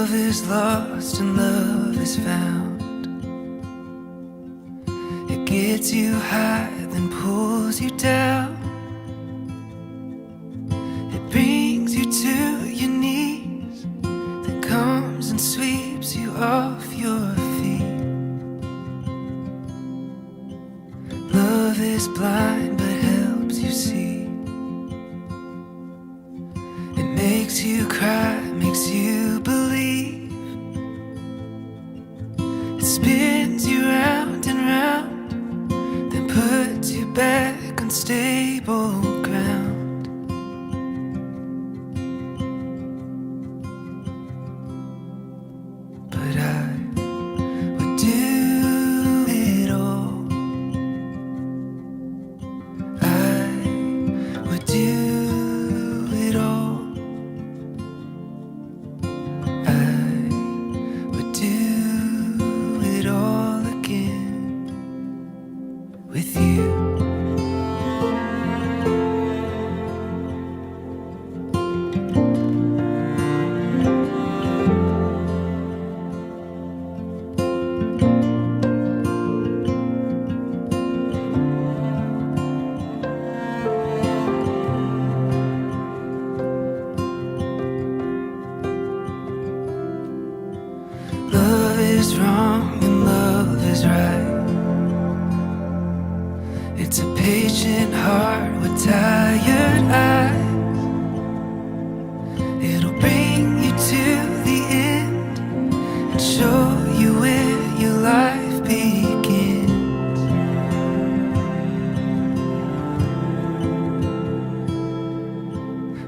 Love is lost and love is found. It gets you high, then pulls you down. It brings you to your knees, then comes and sweeps you off your feet. Love is blind but helps you see. It makes you cry, makes you believe. It spins you round and round, then puts you back on stable ground. But I would do it all. I would do it all. I would do it all again with you. Love is wrong and love is right. It's a patient heart with tired eyes. It'll bring you to the end and show you where your life begins.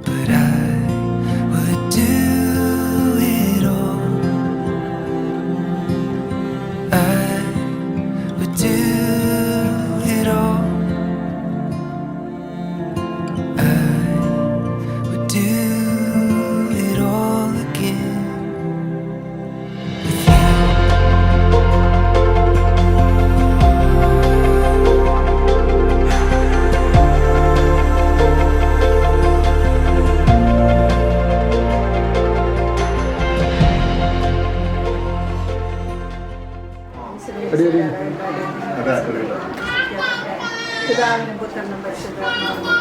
But I would do it all. I would do it all. I would do it all again with you. പിതാവിനും പുത്രനും പരിശുദ്ധാത്മാവിനും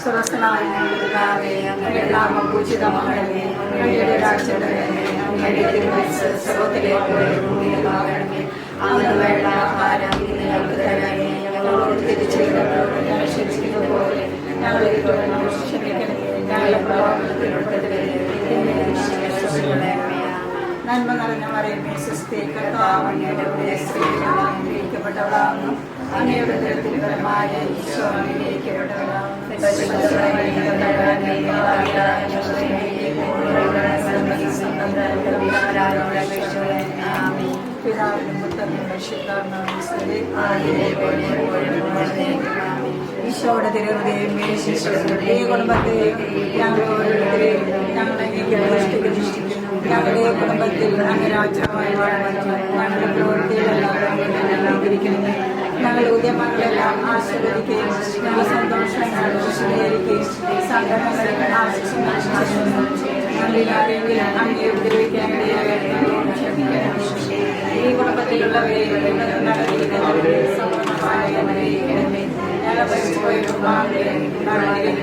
സ്വർഗ്ഗസ്ഥനായ ഞങ്ങളുടെ പിതാവേ, അങ്ങയുടെ നാമം പൂജിതമാകണമേ. അങ്ങയുടെ രാജ്യം വരണമേ. അങ്ങയുടെ തിരുമനസ്സ് സ്വർഗ്ഗത്തിലെപ്പോലെ ഭൂമിയിലുമാകണമേ. അന്ന് വേണ്ട ആഹാരം ഇന്ന് ഞങ്ങൾക്ക് തരണമേ. ഞങ്ങളോട് തെറ്റ് ചെയ്തവരോട് ഞങ്ങൾ ക്ഷമിക്കുന്നത് പോലെ ഞങ്ങളെ ഞങ്ങളോട് ക്ഷമിക്കണമേ. ഞങ്ങളെ പ്രലോഭനത്തിൽ ഉൾപ്പെടുത്തരുതേ. നന്മ നിറഞ്ഞ മറിയമേ, സ്വസ്തി, കർത്താവ് അങ്ങയുടെ കൂടെ, സ്ത്രീകൾ അനുഗ്രഹിക്കപ്പെട്ടവളാകുന്നു. അങ്ങയുടെ ഉദരത്തിൻ ഫലമായ ഈശോ അനുഗ്രഹിക്കപ്പെട്ടവളാകുന്നു. പിതാവിനും പുത്രനും പരിശുദ്ധാത്മാവിനും സ്തുതി. ഈശോയുടെ തിരുഹൃദയമേ, ഈ കുടുംബത്തെയും ഞങ്ങൾ ഓരോരുത്തരെയും ഞങ്ങളെ പ്രതിഷ്ഠിക്കുന്നു. ഞങ്ങളുടെ കുടുംബത്തിൽ അങ്ങ് രാജാവായി വാഴുന്നു. ഞങ്ങളുടെ പ്രവൃത്തികളെല്ലാം അംഗീകരിക്കണമേ. ഞങ്ങളുടെ ഉദ്യമങ്ങളെല്ലാം ആശീർവദിക്കുകയും ഞങ്ങളുടെ സന്തോഷങ്ങൾ വിശദീകരിക്കുകയും സംഘടനകളെ ആശിക്കുന്നു. ഞങ്ങളിൽ ആരെങ്കിലും അങ്ങേ ഉപദ്രവിക്കാൻ ഈ കുടുംബത്തിലുള്ളവരെ സമ്പൂർണ്ണമായി ഞങ്ങളെ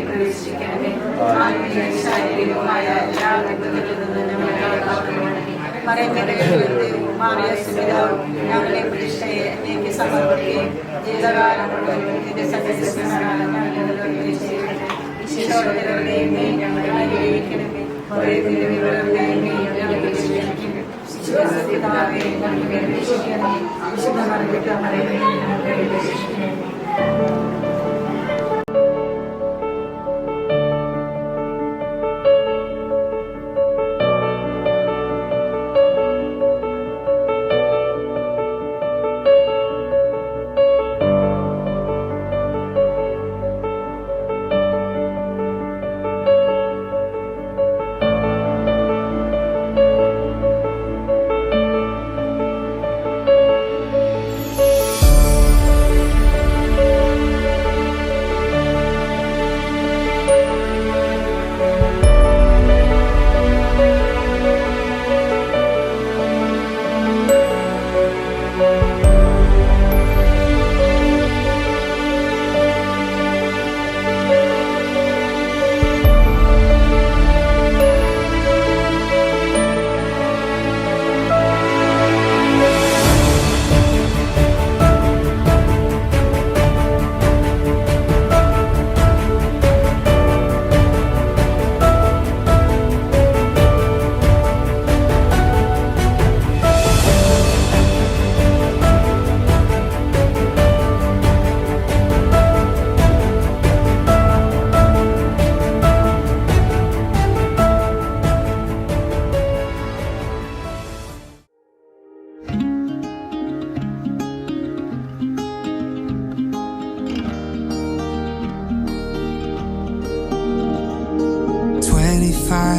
പ്രവേശിക്കണമേ. ശാരീരികമായ എല്ലാ ബന്ധത്തിൽ നിന്നും ഞങ്ങളെ മാറിയ സുവിധാവും ഞങ്ങളെ പ്രതിഷ്ഠയെ എന്നേക്ക് സമർപ്പിക്കുകയും ജീവിതകാലം ഇതിന്റെ സത്യസന്ധനാണ് ഈശോയുടെയും ഞങ്ങളെ അനുഗ്രഹിക്കണമേ. ഒരേ തിരുവികളുടെയും ഞങ്ങളെ വിശ്വസിക്കുന്നു. വിശ്വാസപിതാവേ, ഞങ്ങളെ രക്ഷിക്കണമേ. വിശുദ്ധ മറിയത്തെ ഞങ്ങളെ രക്ഷിക്കണമേ.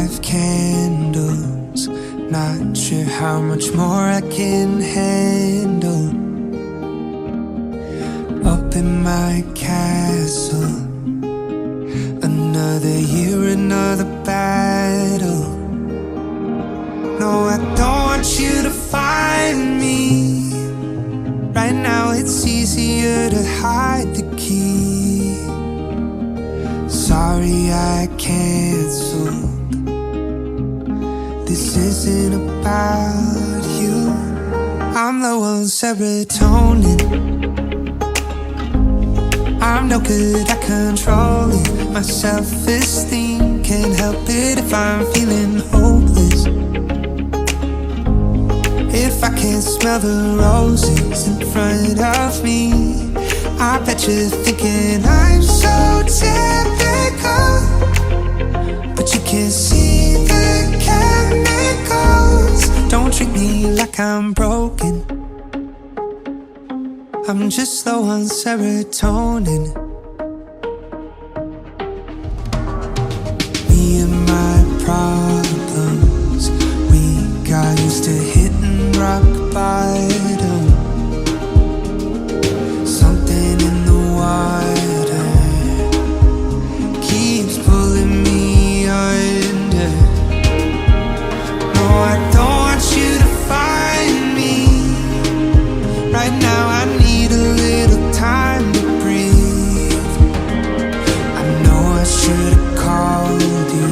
5 candles, not sure how much more I can handle. Up in my castle, another year, another battle. No, I don't want you to find me. Right now it's easier to hide the key. Sorry I canceled. This isn't about you. I'm low on serotonin. I'm no good at controlling my self-esteem. Can't help it if I'm feeling hopeless. If I can't smell the roses in front of me, I bet you're thinking I'm so typical. But you can't see the chemicals. Don't treat me like I'm broken. I'm just low on serotonin. Me and my problems, we got used to hitting rock bottom. Something in the water keeps pulling me under. No, I don't want you to find me. Right now I need a little time to breathe. I know I should've called you.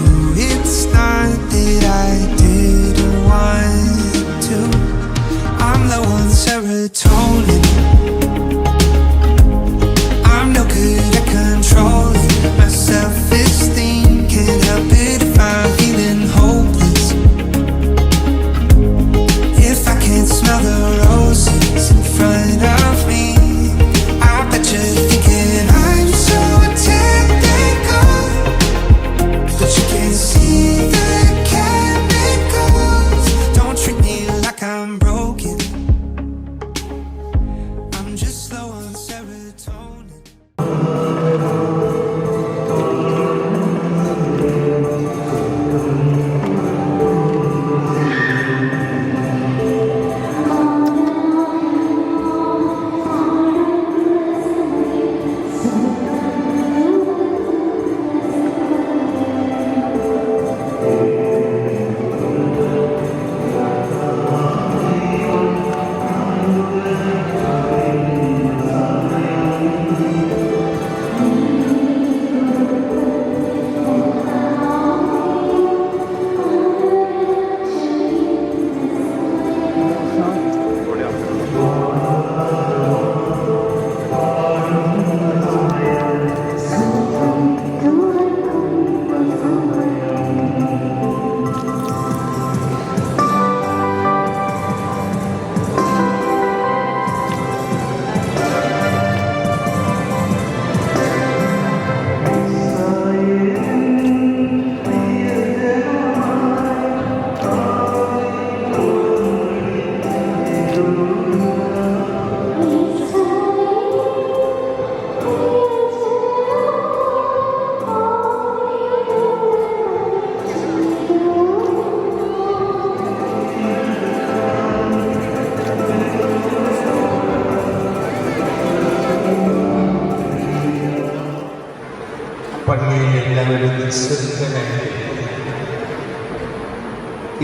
It's not that I didn't want to. I'm low on serotonin. I'm no good at controlling my self-esteem. Can't help it if I'm feeling hopeless. If I can't smell the roses in front of me, I bet you're thinking I'm so typical. But you can't see the chemicals. Don't treat me like I'm broken. I'm just low on serotonin.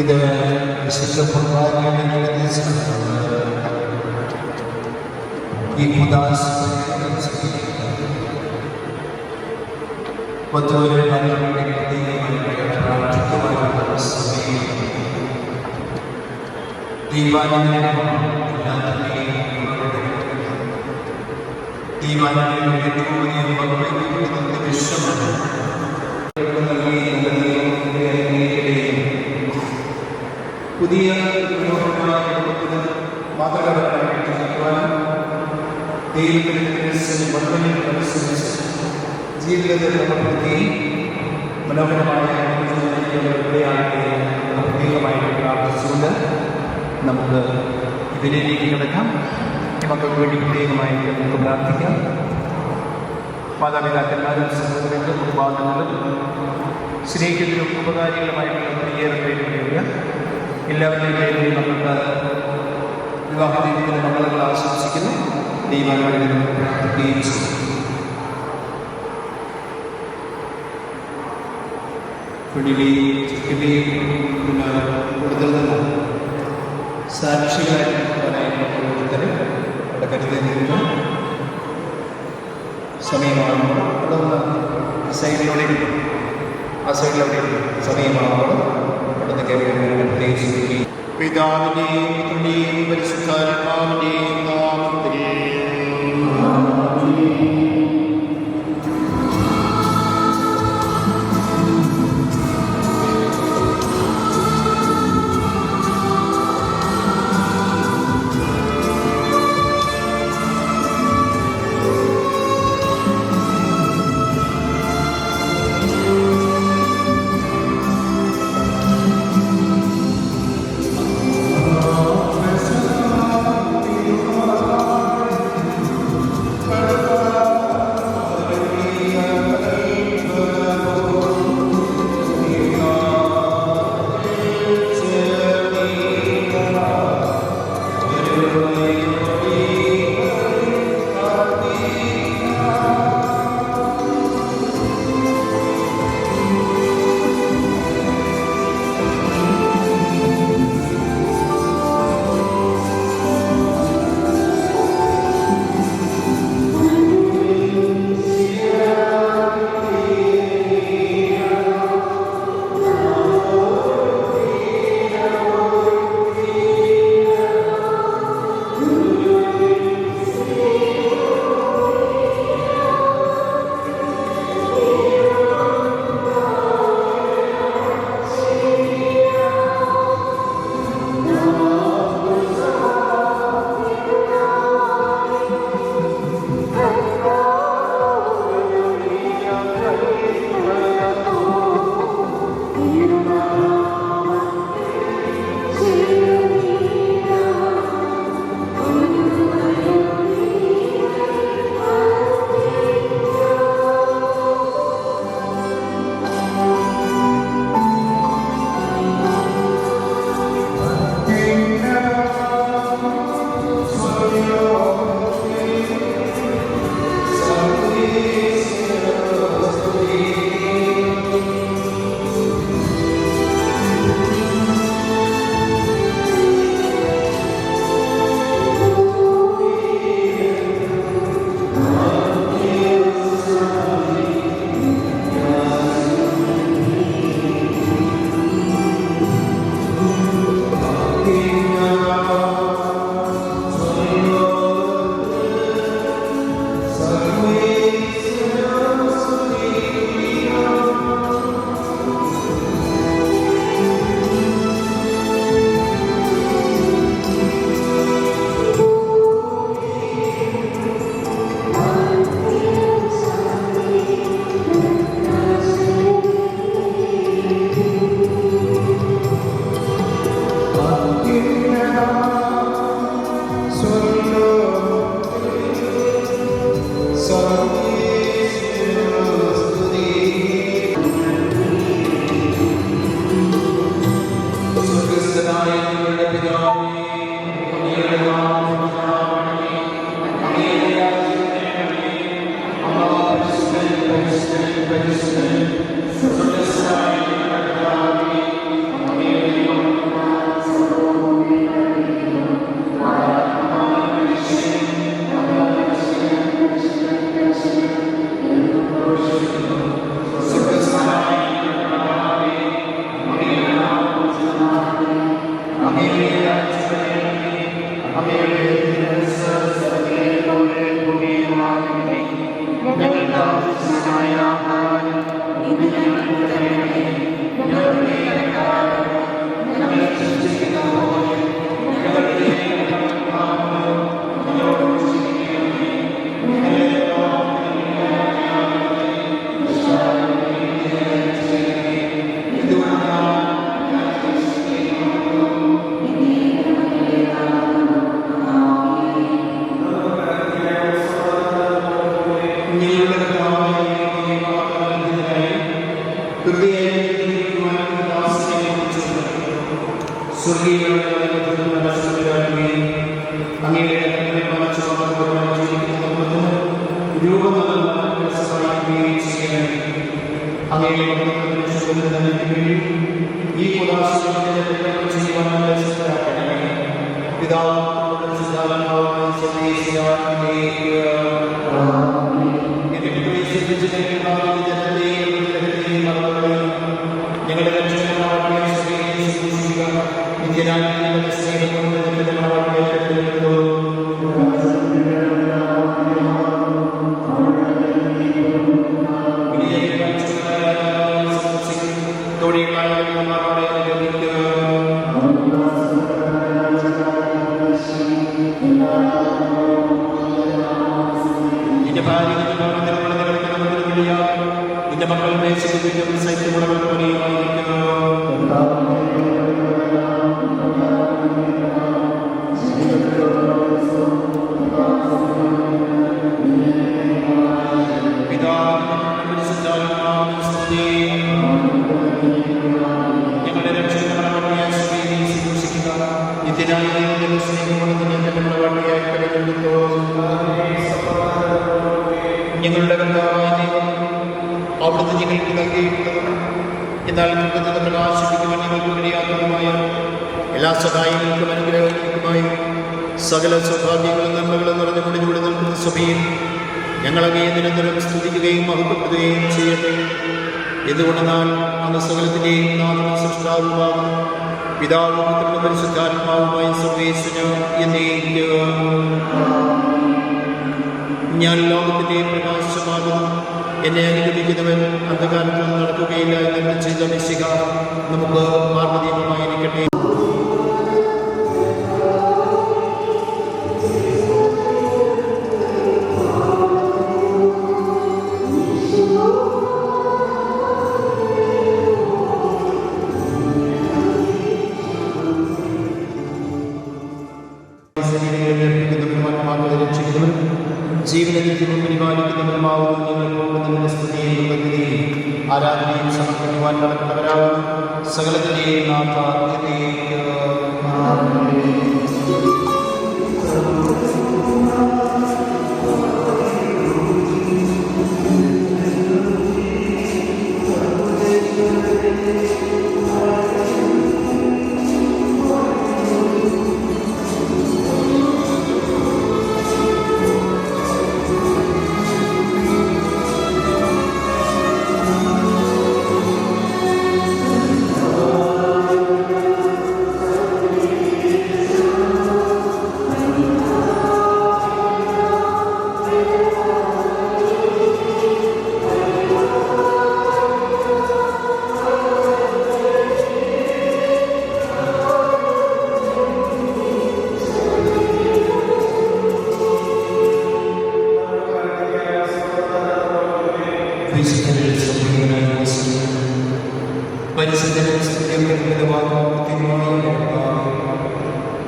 ഇത് വിശുദ്ധ കുർബാനയുടെ ഈ ഉദാസ പുതിയ മാതൃകപരമായി ജീവിതത്തിൽ പ്രതി മനോഹരമായ പ്രത്യേകമായി പ്രാർത്ഥിച്ചുകൊണ്ട് നമുക്ക് ഇതിലേക്ക് കിടക്കാം. മക്കൾക്ക് വേണ്ടി പ്രത്യേകമായി നമുക്ക് പ്രാർത്ഥിക്കാം. മാതാപിതാക്കന്മാരും സഹോദരങ്ങളും കുടുംബാംഗങ്ങളും സ്നേഹിക്കുന്നതിനും ഉപകാരികളുമായിട്ടുള്ള പ്രിയേറെ പേരുകളുണ്ട്. എല്ലാവരുടെയും പേരിൽ നമ്മൾക്ക് വിവാഹത്തിന് മംഗളങ്ങൾ ആശംസിക്കുന്നു. ദൈവങ്ങളിൽ പ്രാർത്ഥിക്കുകയും ചെയ്യും. പെണ്ണിനെയും ചുറ്റിനെയും കൂടുതൽ സാക്ഷികളായിട്ടുള്ളവരായിട്ടുള്ള ഓരോരുത്തരും അവിടെ കരുതി നിന്ന് സമയമാകുമ്പോൾ അവിടെ നിന്ന് ആ സൈഡിലൂടെ സമയമാകുമ്പോൾ അവിടുന്ന് പ്രത്യേകിച്ച് പിതാവിന്റെയും പുത്രന്റെയും പരിശുദ്ധാത്മാവിന്റെയും നാമത്തിൽ രൂപം നൽകുവാൻ സഹായിക്കുകയും ചെയ്യണം. അങ്ങയുടെ ഈ ഉദാസീനത്തെ ചെയ്യുവാൻ സഹായിക്കണമേ. പിതാവ് ഞങ്ങളുടെ മക്കൾ മേശിക്കും സൈത്യമുടകൾ പണിയുമായിരിക്കുന്നു. ഞങ്ങളുടെ രക്ഷകനായ ശുശ്രൂഷിക്കുക. നിത്യനായ ഞങ്ങളുടെ കർത്താവായ ദൈവം അവിടുന്ന് ഞങ്ങൾക്ക് നൽകിയിട്ടുള്ളതും എന്നാൽ കൃത്യത പ്രകാശിപ്പിക്കുവാൻ ഞങ്ങൾക്ക് കഴിയാത്തതുമായ എല്ലാ സഹായങ്ങൾക്കും അനുഗ്രഹങ്ങൾക്കുമായി സകല സൗഭാഗ്യങ്ങളും നന്മകളും നിറഞ്ഞു കൊടിഞ്ഞുകൂടി നിൽക്കുന്ന സഭയിൽ ഞങ്ങളങ്ങേ നിരന്തരം സ്തുതിക്കുകയും മഹത്വപ്പെടുകയും ചെയ്യട്ടെ. എന്തുകൊണ്ടെന്നാൽ അങ്ങ് സകലത്തിൻ്റെയും നാഥനും സൃഷ്ടാവുമാകുന്നു. പിതാവും പുത്രനും പരിശുദ്ധാത്മാവുമായി സർവേശ്വരൻ എന്നേക്കും. ഞാൻ ലോകത്തിൻ്റെയും പ്രകാശമാകുന്നു. എന്നെ അനുഗമിക്കുന്നവൻ അന്ധകാരത്തിൽ നടക്കുകയില്ല എന്ന് ചെയ്ത മെസ്സിഹ നമുക്ക് മാർഗ്ഗദീപമായിരിക്കട്ടെ. ജീവനത്തിലും പരിപാലിക്കുന്നവരുമാവുന്ന നിങ്ങൾ പോകുന്നതിൻ്റെ സ്തുതിയും ഭക്തിയും ആരാധനയും സമർപ്പിക്കുവാൻ നടക്കുന്നവരാകുന്നു. സകലത്തിൻ്റെയും നാഥ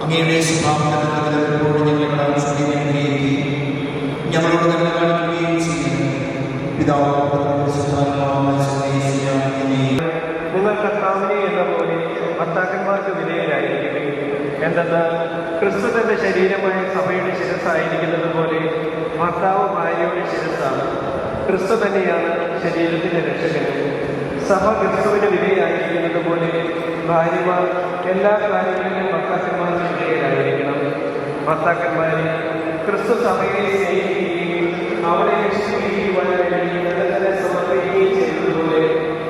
അങ്ങയുടെ സ്വഭാവത്തോട് ഞങ്ങളോട് തന്നെ കാണിക്കുകയും ചെയ്യുന്നു. പിതാവ് നിങ്ങൾ കർത്താവിനെ എന്ന പോലെ ഭർത്താക്കന്മാർക്ക് വിധേയരായിരിക്കട്ടെ. എന്തെന്നാൽ ക്രിസ്തു തന്റെ ശരീരമായ സഭയുടെ ശിരസ്സായിരിക്കുന്നത് പോലെ ഭർത്താവ് ഭാര്യയുടെ ശിരസ്സാണ്. ക്രിസ്തു തന്നെയാണ് ശരീരത്തിന്റെ രക്ഷകനും. സഭ ക്രിസ്തുവിന് വിധേയരായിരിക്കുന്നത് പോലെ ഭാര്യമാർ എല്ലാ കാര്യങ്ങളിലും ഭർത്താക്കന്മാർക്ക് വിധേയരായിരിക്കണം. ഭർത്താക്കന്മാരെ ക്രിസ്തു സഭയെ സ്നേഹിക്കുകയും അവരെ രക്ഷിക്കുകയുവാൻ വേണ്ടി തന്നെ സമർപ്പിക്കുകയും ചെയ്തതുപോലെ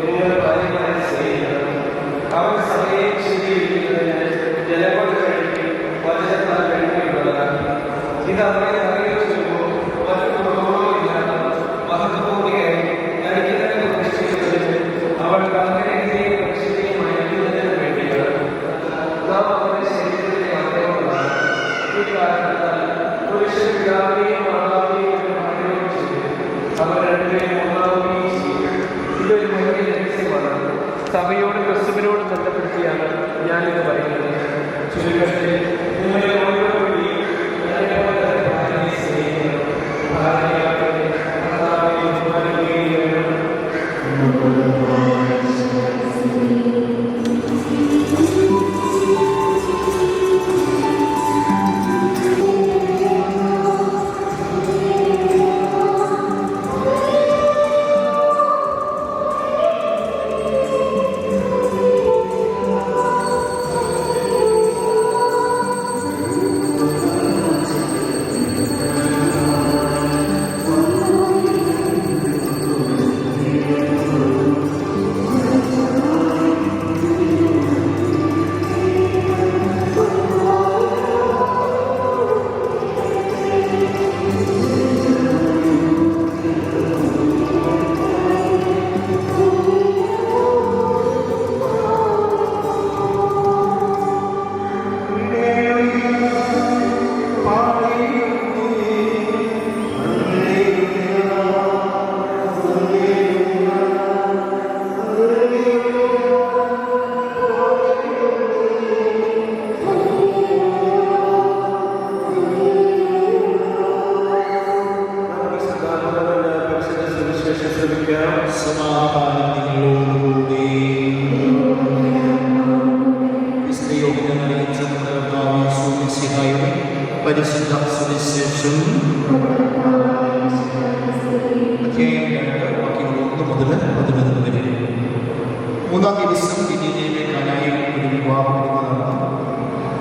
നിങ്ങൾ ഭാര്യമാരെ സ്നേഹിക്കണം. അവർ സഭയെ ശുദ്ധീകരിക്കുന്നതിന് ജലകൊണ്ട് കഴുകി വചനത്താൽ കഴുകിയുള്ളതാണ്. ഇത് അവരെ അറിയിച്ചുമ്പോൾ മറ്റു കുറവുകളില്ലാതെ മഹത്വപൂർണ്ണയായി നടിക്കുന്നതിനെ പ്രതിഷ്ഠിക്കുന്നതിന് അവൾ അങ്ങനെയും പ്രശ്നത്തെയും അയക്കുന്നതിന് വേണ്ടിയാണ്. നാം അവരുടെ ശരീരത്തിലെ അവയവങ്ങളാണ്. ഈ കാരണത്താൽ പുരുഷൻ പിതാവിനെയും മാതാവിനെയും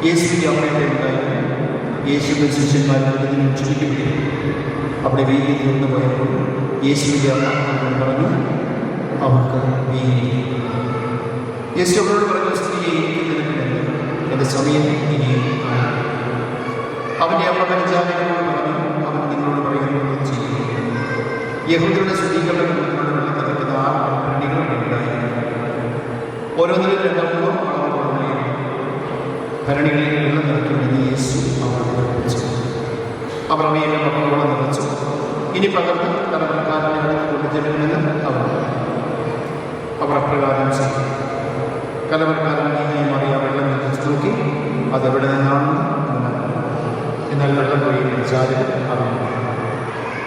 യേശുവിൻ്റെ അമ്മയുടെ ഉണ്ടായിരുന്നു. യേശുവിൻ്റെ ശിഷ്യന്മാരുടെ ക്ഷണിക്കപ്പെട്ടു. അവിടെ വീതി തീർന്നു പോയപ്പോൾ യേശുവിൻ്റെ അമ്മ അവരോട് പറഞ്ഞു, അവർക്ക് വീതി. യേശു അവരോട് പറഞ്ഞു, സ്ത്രീയെ എൻ്റെ സമയം ഇനിയും ആയി. അവൻ്റെ അമ്മ പരിചാരകരോട് പറഞ്ഞു, അവൻ നിങ്ങളോട് പറയുന്നത് ചെയ്യും. യഹൂദരുടെ ശുദ്ധീകരണത്തിലൂടെ വെള്ളം നിറയ്ക്കുന്ന 6 ഭരണികൾ ഉണ്ടായിരുന്നു. ഓരോന്നിലും 2-3 അളവുകളുണ്ടായിരുന്നു. ഭരണികളിൽ വെള്ളം നിറയ്ക്കുമെന്ന് യേശു അവരോട് പഠിപ്പിച്ചു. അവർ അവയെല്ലാം വെള്ളം നിറച്ചു. ഇനി പകർന്ന് തലമുറക്കാരനെ കൊണ്ടുചെല്ലുമെന്ന് അവർ അപ്രകാരം ചെയ്തു. കലവറക്കാരൻ നീങ്ങി മറിയ വെള്ളം നിറച്ചു നോക്കി അതെവിടെ നിന്നാണെന്ന്. എന്നാൽ വെള്ളം പോയി വിചാരിച്ച് അറിഞ്ഞു.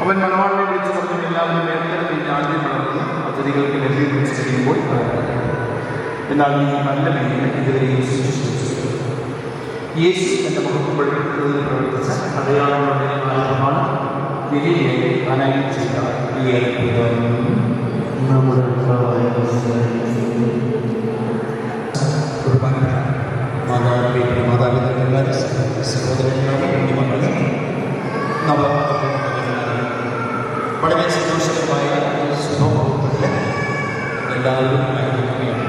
അവൻ മണവാളിനെ വിളിച്ചു പറഞ്ഞു, എല്ലാവരും വേണ്ടത്തിൽ ആദ്യം വളർന്ന് അതിഥികൾക്ക് ലഭ്യപിടിച്ച് കഴിയുമ്പോൾ എന്നാൽ നീ നല്ല മീനിനെ ഇതുവരെയും സൂക്ഷിച്ചു. യേശു എൻ്റെ മുഖത്ത് പ്രവർത്തിച്ച അടയാളങ്ങളുടെ ആരംഭമാണ് ഗലീലയിലെ കാനായിൽ ചെയ്ത ഈ അത്ഭുതം. നമ്മുടെ മാതാപിതാക്കന്മാർ, സഹോദരന്മാർ, കുഞ്ഞുമക്കൾ, വളരെ സന്തോഷകരമായ ശുഭമുഹൂർത്തത്തിൽ എല്ലാവരും ആയിരിക്കുകയാണ്.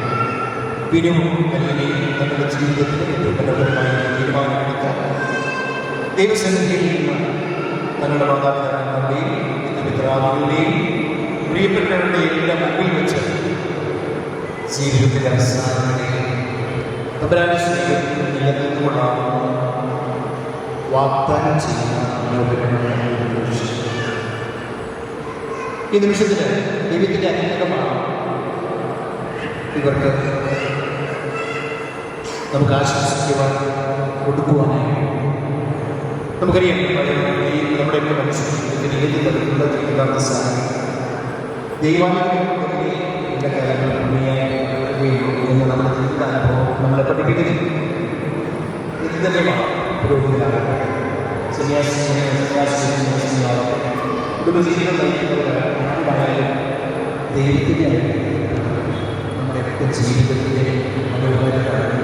പിരിവും കല്ലിനെയും തങ്ങളുടെ ജീവിതത്തിൽ ഏറ്റവും ഫലപ്രദമായ തീരുമാനമെടുത്ത ദൈവസന്നിധിയിൽ നിന്ന് തങ്ങളുടെ മാതാപിതാക്കന്മാരുടെയും പിതാക്കളുടെയും പ്രിയപ്പെട്ടവരുടെയും എല്ലാം മുമ്പിൽ വെച്ച് ജീവിതത്തിലെ അവസാനങ്ങളിൽ തമ്പുരാന്റെ സ്നേഹത്തിൽ നിലനിൽക്കുകൊള്ളാമെന്ന് വാഗ്ദാനം ചെയ്യുന്ന ഈ നിമിഷത്തിൽ ദൈവത്തിൻ്റെ അനുഗ്രഹമാണ് ഇവർക്ക് നമുക്ക് ആശംസിക്കുവാൻ കൊടുക്കുവാനായി. നമുക്കറിയാം, നമ്മുടെയൊക്കെ മനസ്സിൽ ഏത് തരത്തിലുള്ള ജീവിതമാണ് സാധിക്കും. ദൈവാനുഗ്രഹം എല്ലാ കാര്യങ്ങളും ഭൂമിയായി എന്ന് നമ്മുടെ ജീവിതാനുഭവം നമ്മളെ പഠിപ്പിക്കുന്നു. ഇത് തന്നെയാണ് പുരോഗതിയിലാകട്ടെ, സന്യാസിയാകട്ടെ, കുടുംബജീവിതം നയിക്കുന്നവരായാലും ദൈവത്തിൻ്റെ നമ്മുടെയൊക്കെ ജീവിതത്തിലെ മനോഹരമാണ്.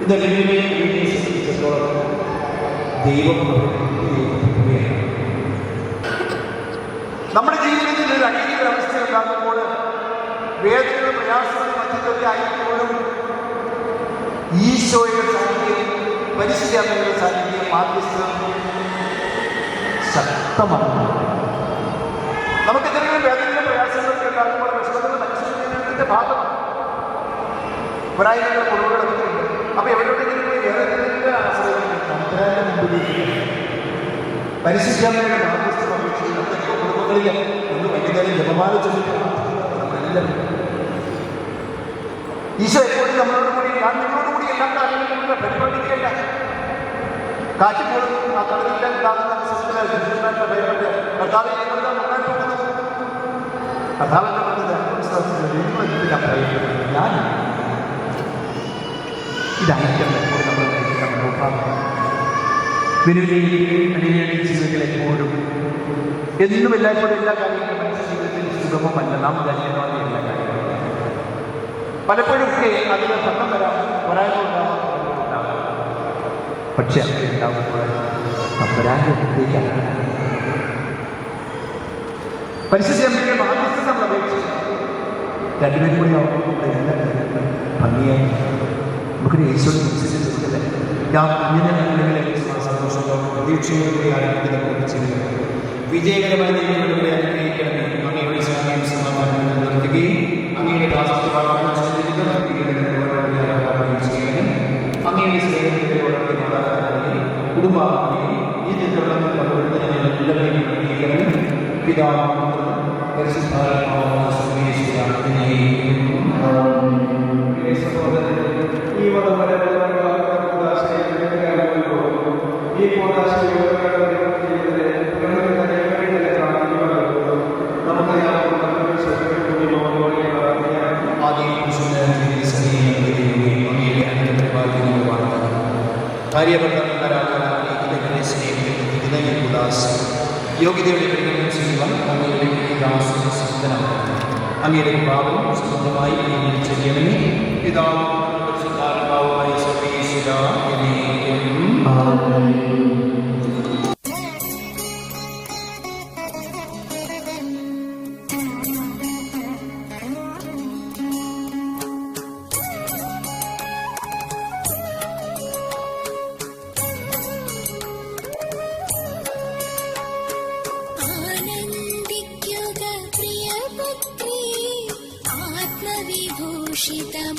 ഇതെല്ലാം സംബന്ധിച്ചിടത്തോളം ദൈവം നമ്മുടെ ജീവിതത്തിൽ ഒരു അനീതിയുടെ അവസ്ഥ ഉണ്ടാകുമ്പോൾ, വേദനയുടെ പ്രയാസങ്ങളുടെ മധ്യത്തൊക്കെ ആയിരിക്കുമ്പോഴും ഈശോയുടെ സാന്നിധ്യം, പരിശുദ്ധ അമ്മയുടെ സാന്നിധ്യം, മാധ്യസ്ഥം ശക്തമാണ്. നമുക്ക് എന്തെങ്കിലും വേദനയുടെ പ്രയാസങ്ങളൊക്കെ ഉണ്ടാകുമ്പോൾ വിശ്വസിക്കുന്ന മനുഷ്യന്റെ ഭാഗമാണ്. പ്രായങ്ങളുടെ കുറവുകളൊക്കെ ഉണ്ട്. അപ്പൊ എവിടെയെങ്കിലും വേദനയുടെ ആശ്രയിക്കുന്ന മുമ്പിലേക്ക് പരിശുദ്ധമ്മയുടെ മാധ്യസ്ഥം അപേക്ഷിച്ച് നമ്മുടെ കുടുംബങ്ങളിൽ ഒന്ന് വൈകുന്നേരം ജപമാല ചൊല്ലിക്കണം. ഈശോ എപ്പോഴും നമ്മളോട് കൂടി, ഞാൻ നിങ്ങളോട് കൂടി എല്ലാ കാര്യങ്ങളും പരിപാടിക്കല്ല. കാറ്റ് പോലും ആ കടലിൽ ഉണ്ടാകുന്ന ശിശുക്കളെ ഭയപ്പെട്ട് കർത്താവ് കർത്താവിന്റെ ഞാൻ ഇതായിരിക്കും എപ്പോഴും നമ്മൾ നയിക്കുന്ന മനോഭാവം. ജീവിതത്തിൽ എപ്പോഴും എന്നും എല്ലായ്പ്പോഴും എല്ലാ കാര്യങ്ങളും മനുഷ്യ ജീവിതത്തിൽ സുഗമമല്ല. നാം ധന്യമായ എല്ലാ കാര്യങ്ങളും പലപ്പോഴും ഒക്കെ അതിന് ഭംഗം വരാം, പോരായ്മ ഉണ്ടാകും. പക്ഷെ അങ്ങനെ ഉണ്ടാകുമ്പോൾ പരാജയത്തേക്കാണ് പരിശുദ്ധമ്മയുടെ മാധ്യസ്ഥം നമ്മൾ അപേക്ഷിച്ച് രണ്ടുപേരും കൂടി ആവുമ്പോൾ എല്ലാ കാര്യങ്ങളും ഭംഗിയായി നമുക്കൊരു യേശുവിനെ വിശ്വസിച്ചിട്ടില്ലേ. ഞാൻ കുഞ്ഞിനെ സന്തോഷത്തോടെ പ്രതീക്ഷയോടെ ആരംഭിക്കുന്ന ചെയ്യുന്നത് വിജയകരമായി ദൈവങ്ങളെ അനുഗ്രഹിക്കണമേ. അങ്ങയുടെ സമയം സമാധാനം നടത്തുകയും അങ്ങയുടെ രാഷ്ട്രീയമാണ് ചെയ്യണം. അങ്ങയുടെ സ്നേഹത്തിലെ കുടുംബാംഗങ്ങളെ ഈ ചിത്രങ്ങൾ എല്ലാവരെയും അനുഗ്രഹിക്കണം. പിതാവും പരിശുദ്ധാത്മാവുമായ ഈ യോഗ്യതയുടെ പരിഗണന ചെയ്യുവാൻ അങ്ങയുടെ അങ്ങയുടെ ഭാവം സ്വന്തമായി ചെയ്യണമേ. പിതാവും പരിശുദ്ധാത്മാവുമായി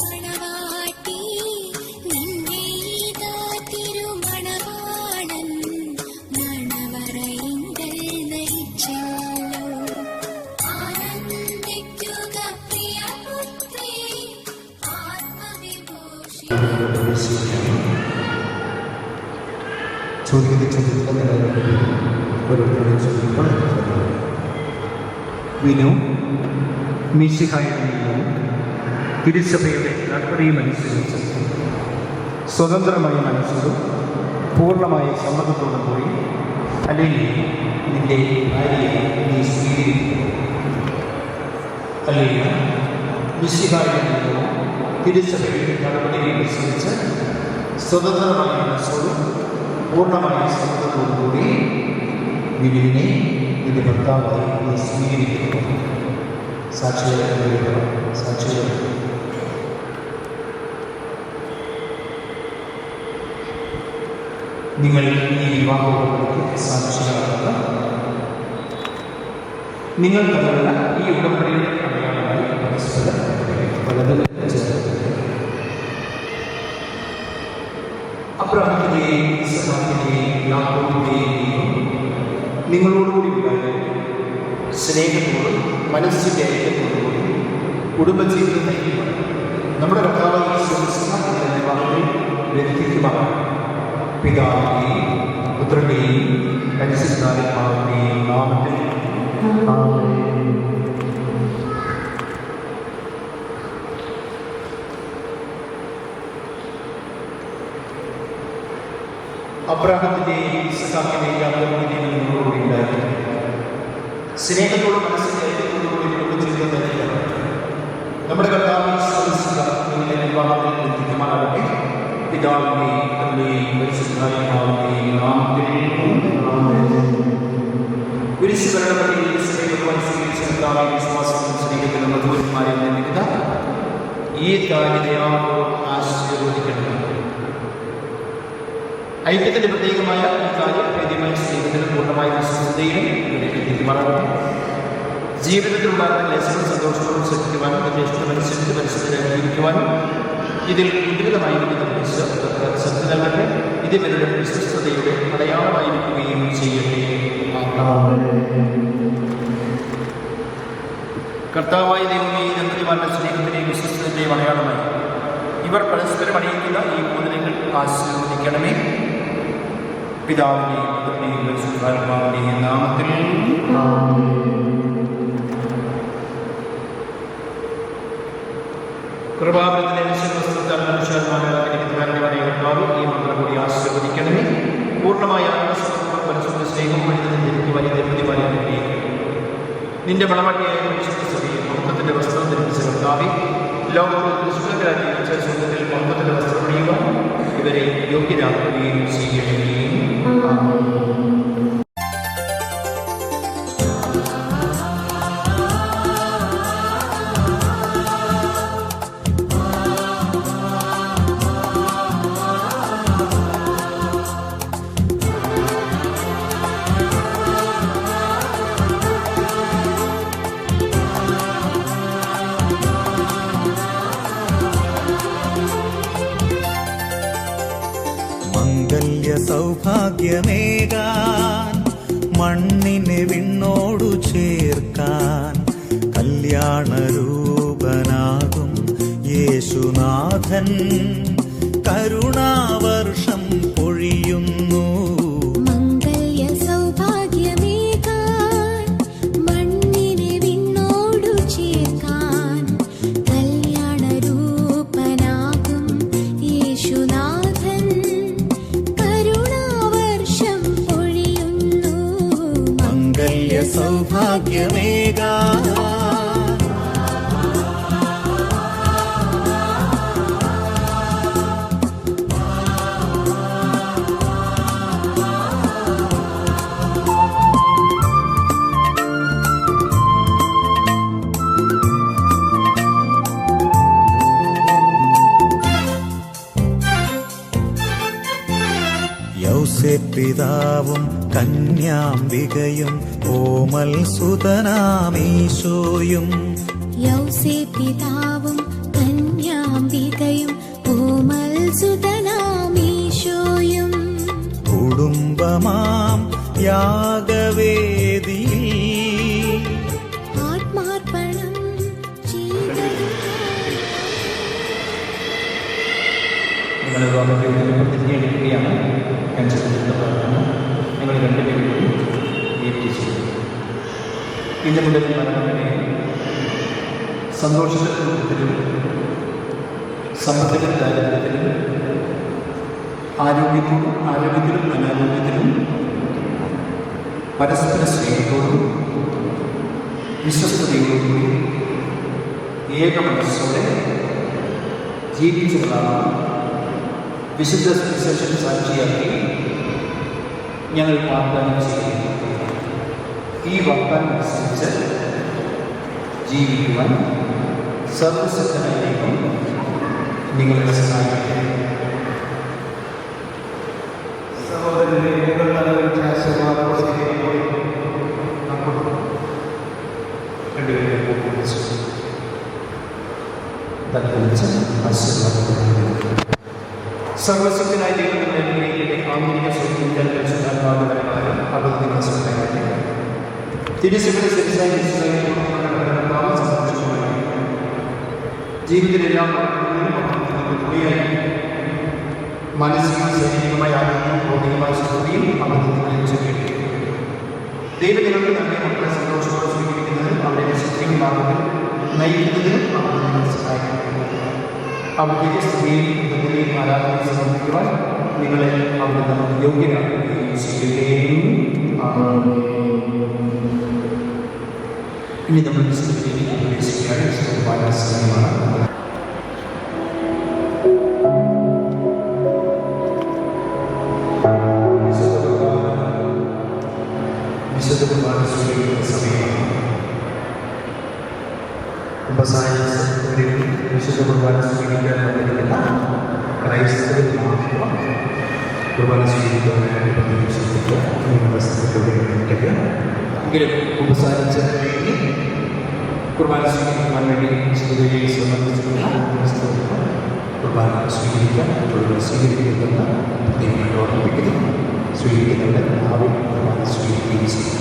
മണവാട്ടി നിന്നെ ഇതാ തിരുമണവാളൻ മണവറയിങ്കൽ നയിച്ചല്ലോ. ആനന്ദിക്കുക പ്രിയപുത്രീ ആത്മവിഭൂഷിത. വിനു മിശിഹായുടെ തിരുസഭയുടെ താൽപര്യമനുസരിച്ച് സ്വതന്ത്രമായ മനസ്സോടും പൂർണ്ണമായ സമ്മതത്തോടും കൂടി അല്ലെങ്കിൽ നിന്റെ ഭാര്യയെ നീ സ്വീകരിക്കും. അല്ലെങ്കിൽ മിശിഹായുടെ നിയമവും തിരുസഭയുടെ നടപടികളനുസരിച്ച് സ്വതന്ത്രമായ മനസ്സോടും പൂർണ്ണമായ സമ്മതത്തോടും കൂടി വിനുവിനെ നിന്റെ ഭർത്താവായി നീ സ്വീകരിക്കുന്നു. സാക്ഷികളെ നിങ്ങൾ ഈ വിവാഹോപകരണത്തിൽ സാക്ഷികളാകുക. നിങ്ങൾ തമ്മിലുള്ള ഈ ഉടമ്പടിയുടെ അടയാളമായി പരസ്പരം പലതും ചേർത്ത് അബ്രഹാമിന്റെയും ഇസ്ഹാക്കിന്റെയും യാക്കോബിന്റെയും നിങ്ങളോടുകൂടി ഉണ്ടായിരുന്നു സ്നേഹത്തോടും മനസ്സിൻ്റെ ഐക്യത്തോടുകൂടി കുടുംബജീവിതം നയിക്കുക. നമ്മുടെ കർത്താവായ വിവാഹത്തിൽ വ്യക്തിത്വമാണ് പിതാവിൻ്റെയും പുത്രൻ്റെയും പരിശുദ്ധാത്മാവിൻ്റെയും നാമത്തിൽ. അബ്രഹാമിൻ്റെയും ഇസ്ഹാക്കിൻ്റെയും യാക്കോബിൻ്റെയും നിങ്ങളോടുകൂടി ഉണ്ടായിരുന്നു സ്നേഹത്തോടും മനസ്സിൻ്റെ ഐക്യത്തോടുകൂടി കുടുംബജീവിതം നയിക്കുക. നമ്മുടെ കർത്താവ് നിങ്ങളുടെ വിവാഹത്തിൽ എത്തിക്കുമാറാകട്ടെ. പിതാവിൻ്റെയും പുത്രൻ്റെയും പരിശുദ്ധാത്മാവിൻ്റെയും നാമത്തിൽ. കുരിശുകളുടെ സ്വീകരിച്ച കർത്താവിന്റെ വിശ്വാസവും സ്നേഹത്തിലും മധുരന്മാരെ നിർമ്മിക്കുന്ന ഈ കാര്യതയോട് ആശീർവദിക്കണം. ഐക്യത്തിന്റെ പ്രത്യേകമായ ഈ കാര്യം ഭേദ്യമായ സ്നേഹത്തിലും പൂർണ്ണമായ വിശ്വസ്തയിലും എത്തിക്കുമാറാകട്ടെ. ജീവിതത്തിലുണ്ടാകുന്ന ലേശവും സന്തോഷത്തോടും ശ്രദ്ധിക്കുവാനും ജ്യേഷ്ഠമനുസരിച്ച് പരിശുദ്ധരായി ജീവിക്കുവാനും ഇതിൽ ഉദ്രിതമായിരിക്കുന്ന ശ്രദ്ധ നൽകട്ടെ. ഇത് ഇവരുടെ വിശ്വസ്തയുടെ അടയാളമായിരിക്കുകയും ചെയ്യട്ടെ. കർത്താവായ ദൈവമേ, ഈ ദമ്പതിമാരുടെ സ്നേഹത്തിൻ്റെയും വിശ്വസ്തതയുടെയും അടയാളമായി ഇവർ പരസ്പരം അണിയിക്കുന്ന ഈ മോതിരങ്ങൾ ആശീർവദിക്കണമേ. പിതാവിൻ്റെയും പുത്രൻ്റെയും പരിശുദ്ധാത്മാവിൻ്റെയും നാമത്തിൽ. കൃപാവൃത്തിലെ വിശ്വസ്തത്താൽ മനുഷ്യന്മാരുടെ കർത്താവ് ഈ മന്ത്രം കൂടി ആശീർവദിക്കണമേ. പൂർണ്ണമായ പരിശുദ്ധ സ്നേഹം വഴി വലിയ ദമ്പതിമാരെ നിന്റെ മണവാട്ടിയായ വിശ്വസ്തയെ മൊത്തത്തിന്റെ വസ്ത്രം ധരിച്ച കർത്താവെ, ലോകത്തിൽ സുഖകരാജീവിച്ച സ്വന്തത്തിൽ മൊത്തത്തിന്റെ വസ്ത്രം അണിയുക ഇവരെ യോഗ്യരാക്കുകയും ചെയ്യണമേ. സൗഭാഗ്യമേകാൻ മണ്ണിനെ വിണ്ണോടു ചേർക്കാൻ കല്യാണരൂപനാകും യേശുനാഥൻ കരുണാവർഷം പൊഴിയുന്നു. സൗഭാഗ്യമേകാ പിതാവും കന്യാംബികയും ഓമൽ സുതനാമീശോയും യൗസേ പിതാവും കന്യാംബികയും ഓമൽ സുതനാമീശോയും കുടുംബമാം യാഗവേദിയിൽ ആത്മാർപ്പണം നിങ്ങൾ പ്രതിജ്ഞയെടുക്കുകയാണ്. ഞാൻ ചോദിക്കുന്ന പ്രാർത്ഥന നിങ്ങൾ രണ്ടുപേരും ഏൽപ്പിച്ചു. ഇന്ന് മുതൽ മരണം വരെ സന്തോഷത്തിലും ദുഃഖത്തിലും സമ്പത്തിലും ദാരിദ്ര്യത്തിലും ആരോഗ്യത്തിലും അനാരോഗ്യത്തിലും പരസ്പര സ്നേഹത്തോടും വിശ്വസ്തയോടുകൂടി ഏക മനസ്സോടെ ജീവിച്ചതാണ് വിശുദ്ധ സുവിശേഷം സാക്ഷിയാക്കി ഞങ്ങൾ വാഗ്ദാനം ചെയ്യുന്നു. ഈ വാഗ്ദാനം അനുസരിച്ച് ജീവിക്കുവാൻ സർവശക്തനായ ദൈവം നിങ്ങളെ സഹായിക്കട്ടെ. സഹോദരനെ സർവശക്തനായ ദൈവത്തിന്റെ അനുഗ്രഹിക്കട്ടെ. ആന്തരിക സ്വന്തം പരിശുദ്ധാത്മാവിനപരമായ അഭിവൃദ്ധികൾ സഹായിക്കട്ടെ. തിരിച്ചുവിന്റെ ജീവിതത്തിലെല്ലാം മാനസിക ശാരീരികമായ ആരോഗ്യവും ഭൗതികമായ ശക്തിയും അഭിവൃദ്ധികളെ ലഭിക്കട്ടെ. ദൈവജനങ്ങൾക്ക് തന്നെ മക്കളെ സന്തോഷത്തോടെ സ്വീകരിക്കുന്നതിനും അവരുടെ ശക്തിയും മാർഗത്തിൽ നയിക്കുന്നതിനും അഭിവൃദ്ധികൾ സഹായിക്കട്ടെ. അവിടുത്തെ സ്ത്രീയും ബുദ്ധിയും ആരാധനയും സമർപ്പിക്കുവാൻ നിങ്ങളെ അവിടുന്ന് യോഗ്യരാക്കുകയും ചെയ്യുകയും. ഇനി നമ്മൾ വിശുദ്ധത്തിലേക്ക് പ്രവേശിക്കുകയാണ്. വിശുദ്ധ സമയമാണ്. വിശുദ്ധ കുർബാന സ്വീകരിക്കുന്ന സമയമാണ്. വിശുദ്ധ കുർബാന സ്വീകരിക്കാൻ വന്നിരിക്കുന്ന ക്രൈസ്തവ മാത്രം കുർബാന സ്വീകരിക്കുന്നതിനായിട്ട് പ്രതീക്ഷിച്ചിട്ട് എങ്കിലും ഉപസാരിച്ച കുർബാന സ്വീകരിക്കുവാൻ വേണ്ടി വിശുദ്ധയെ സംബന്ധിച്ചിട്ടുള്ള കുർബാന സ്വീകരിക്കാൻ സ്വീകരിക്കുന്ന പ്രത്യേകമായിട്ട് ഓർമ്മിപ്പിക്കുന്നു. സ്വീകരിക്കുന്നവരുടെ നാവിൽ കുർബാന സ്വീകരിക്കുകയും ചെയ്യും.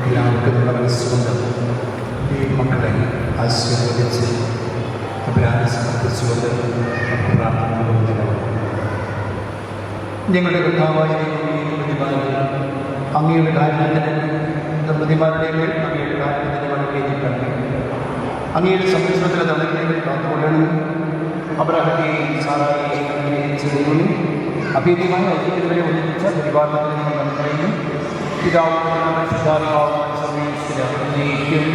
എല്ലാവർക്കും നമ്മുടെ മനസ്സുകൊണ്ട് ഈ മക്കളെ ആശീർവദിച്ച് അപരാധ സമർപ്പിച്ചുകൊണ്ട് നമുക്ക് പ്രാർത്ഥന. ഞങ്ങളുടെ കർത്താവായ അങ്ങയുടെ കാരണത്തിന് ദമ്പതിമാരുടെ മേൽ അങ്ങയുടെ കാരണത്തിന് വളരെയധികം അങ്ങയുടെ സംരക്ഷണത്തിലെ തടങ്ങളെ കാത്തുകൊള്ളണം. അബ്രഹാത്തെയും സാറായെയും അനുഗ്രഹിച്ചതുകൊണ്ട് അഭേദ്യമായ ഐക്യത്തിലൂടെ ഒന്നിച്ച പരിപാലനത്തിൽ നിന്ന് നന്ദിയും പിതാവും പരിശുദ്ധാത്മാവുമായ സർവീസിലേക്കും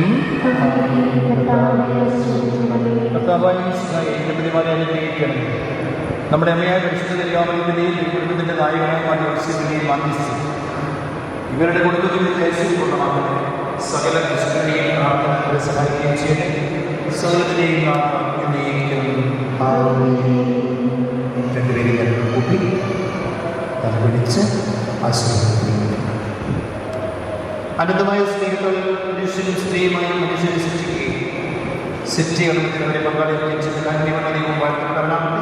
കർത്താവായ ദമ്പതിമാരെ അനുഗ്രഹിക്കണം. നമ്മുടെ അമ്മയായ പരിശുദ്ധ ദൈവത്തിൻ്റെയും കുടുംബത്തിൻ്റെ നായകനായ യോസേഫിൻ്റെയും മാധ്യസ്ഥം ഇവരുടെ കുടുംബത്തിൽ ഐശ്വര്യപൂർണ്ണമാകട്ടെ. സകല ക്രിസ്തുവിനെയും പ്രാർത്ഥന സഹായിക്കുകയും ചെയ്യട്ടെ. സകലത്തിനെയും രണ്ടുപേരും കൂട്ടി അത് വിളിച്ച് ആശീർവദിക്കുന്നു. അനന്തമായ സ്നേഹത്തോടെ മനുഷ്യനും സ്ത്രീയുമായി മനുഷ്യനെ സൃഷ്ടിക്കുകയും സൃഷ്ടികളെ പങ്കാളികളെ കാന്യമനവും വാഴ്ത്തപ്പെടാനാകട്ടെ.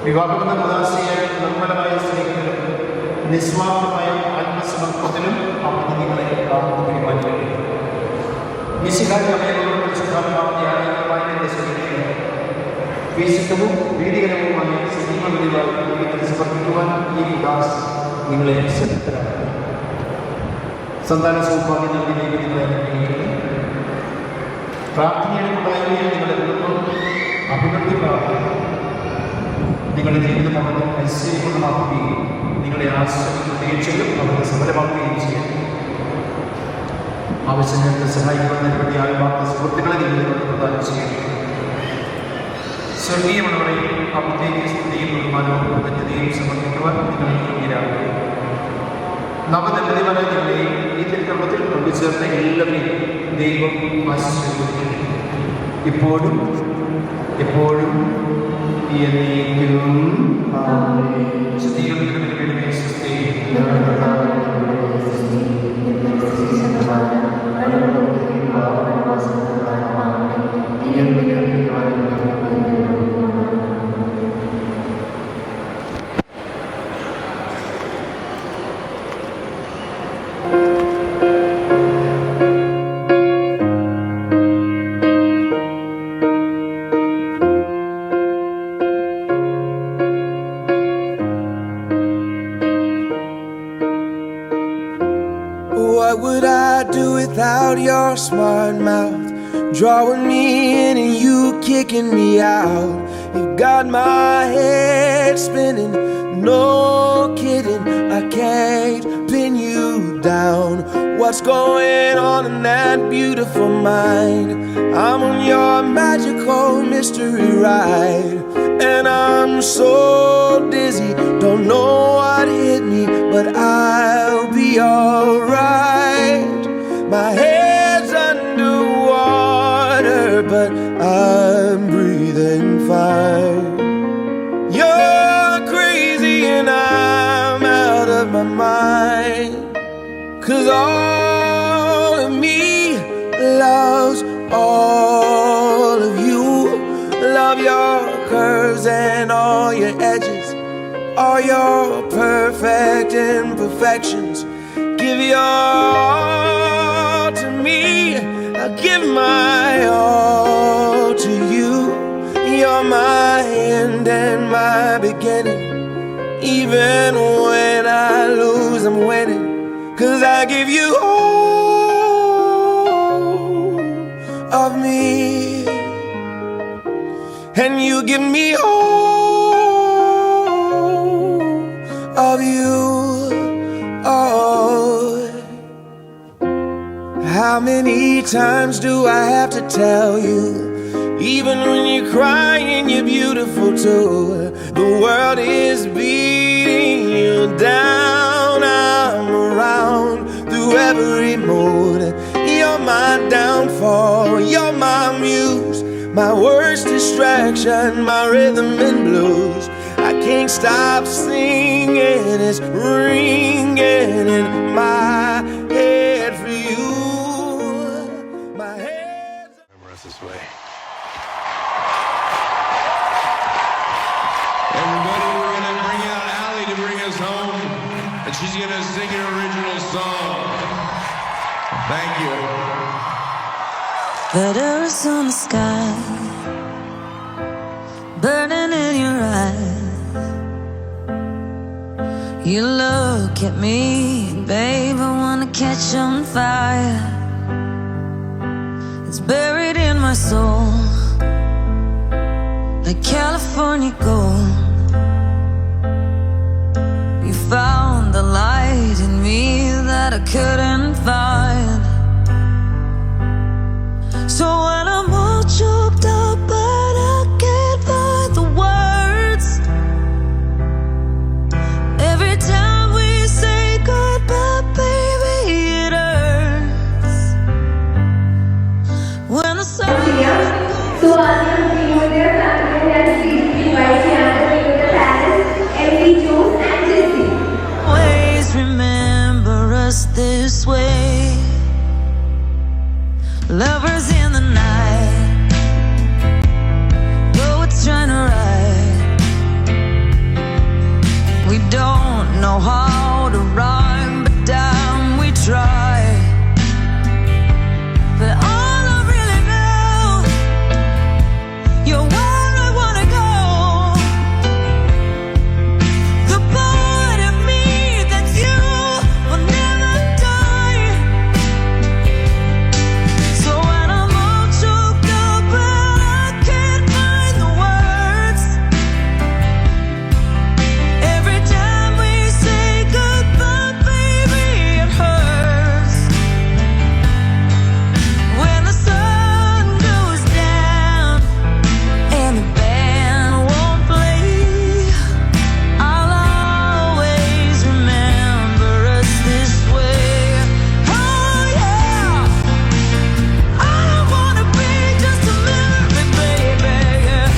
വിവാഹമെന്ന ഉദാസിയായ നിർമ്മലമായ സ്നേഹത്തിലും നിസ്വാർത്ഥമായ ആത്മസമർപ്പത്തിലും അവിടുന്ന് നിങ്ങളെ കാത്തു പരിപാലിക്കട്ടെ. വിശുദ്ധവും വീതികരവുമായ സജീവമായി സമർപ്പിക്കുവാൻ ഈ ദാസ് നിങ്ങളെ ശ്രദ്ധരാക്കുക. സന്താന സൗഭാഗ്യം നൽകിലേക്ക് നിങ്ങളെ അനുഗ്രഹിക്കുന്നു. പ്രാർത്ഥനയുടെ കൂട്ടായ്മയിൽ നിങ്ങളുടെ കുടുംബം അഭിവൃദ്ധി പ്രാർത്ഥിക്കുന്നു. നിങ്ങളുടെ ജീവിതം അവർക്ക് ഐശ്വര്യപൂർണ്ണമാക്കുകയും നിങ്ങളെ ആശ്രമിക്കുന്ന പ്രതീക്ഷകൾ അവർക്ക് സഫലമാക്കുകയും ചെയ്യും. ആവശ്യങ്ങൾക്ക് സഹായിക്കുവാൻ വേണ്ടി ആത്മാർത്ഥ സുഹൃത്തുക്കളെ ജീവിതത്തിൽ പ്രദാനം ചെയ്യുന്നു. സ്വർഗീയമണവരെയും അവിടത്തേക്ക് സ്തുതിയും ബഹുമാനവും കൃതജ്ഞതയും സമർപ്പിക്കുവാൻ നിങ്ങൾ യോഗ്യരാകുക. നവദമ്പതിമാരെ നിങ്ങളെയും ഈ തിരുക്കർമ്മത്തിൽ പങ്കുചേർന്ന എല്ലാവരെയും ദൈവം ആശീർവദിക്കും. ഇപ്പോഴും എപ്പോഴും എന്നേക്കും What would I do without your smart mouth? Drawing me in and you kicking me out. You got my head spinning, no kidding. I can't pin you down. What's going on in that beautiful mind? I'm on your magical mystery ride, and I'm so dizzy, don't know what hit me, but I'll be alright. My head's underwater, but I'm breathing fine. You're crazy and I'm out of my mind, 'cause all of me loves all of you. Love your curves and all your edges, all your perfect imperfections. Give your all to me, I'll give my all to you. You're my end and my beginning. Even when I lose, I'm winning, 'cause I give you all of me, and you give me all of you. Oh, how many times do I have to tell you? Even when you're crying, you're beautiful too. The world is beating you down. I'm around through every mood. You're my downfall, you're my muse, my worst distraction, my rhythm and blues. I can't stop singing, it's ringing in my head for you. My head's this way. Everybody, we're going to bring out Allie to bring us home, and she's going to sing an original song. Thank you. Letters on the sky, burning in your eyes. You look at me, babe, I wanna catch on fire. It's buried in my soul, like California gold. You found the light in me that I couldn't find. So when I'm all choked up but I can't find the words, every time we say goodbye, baby, it hurts. When the sun So Anand, we were their family and we invite Anand to the parents, MD Jones and Jesse. always remember us this way, lovers in the night, though it's trying to ride. We don't know how to rhyme, but damn, we try. But all I really know, you're where I wanna go. The part of me that's you will never die. So when I'm all choked up but I can't find the words, every time we say goodbye, baby, it hurts. When the sun goes down and the band won't play, I'll always remember us this way. Oh yeah, I don't wanna be just a memory, baby.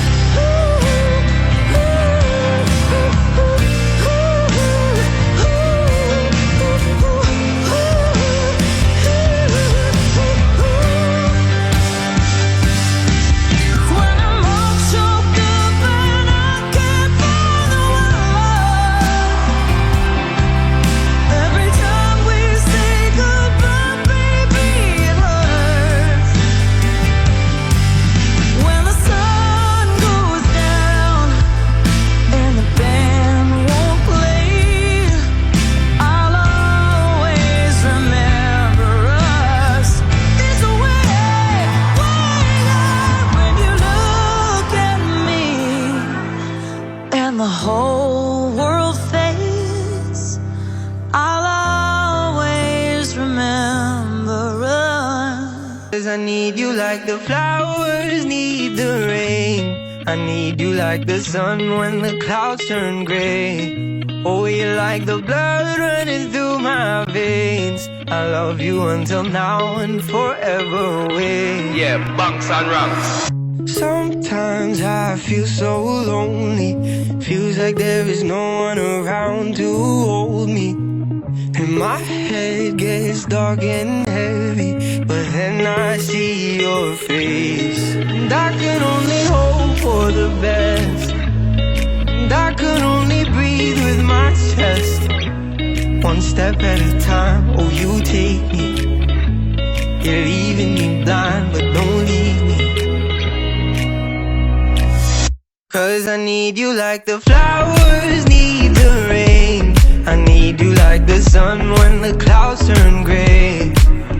When I'm all choked up and I can't find the word, every time we say goodbye, baby, it hurts. When the sun goes down and the band won't play, I'll always remember us this way. When you look at me and the whole world fades, I'll always remember us. I need you like the flowers need the rain. I need you like the sun when the clouds turn gray. Oh, you're like the blood running through my veins. I love you until now and forever away. Yeah, bunks and rungs. Sometimes I feel so lonely. Feels like there is no one around to hold me. And my head gets dark and heavy, but then I see your face. And I can only hope for the best. And I can only breathe with my chest. One step at a time, oh you take me. You're leaving me blind, but don't leave me. 'Cause I need you like the flowers need the rain. I need you like the sun when the clouds turn gray.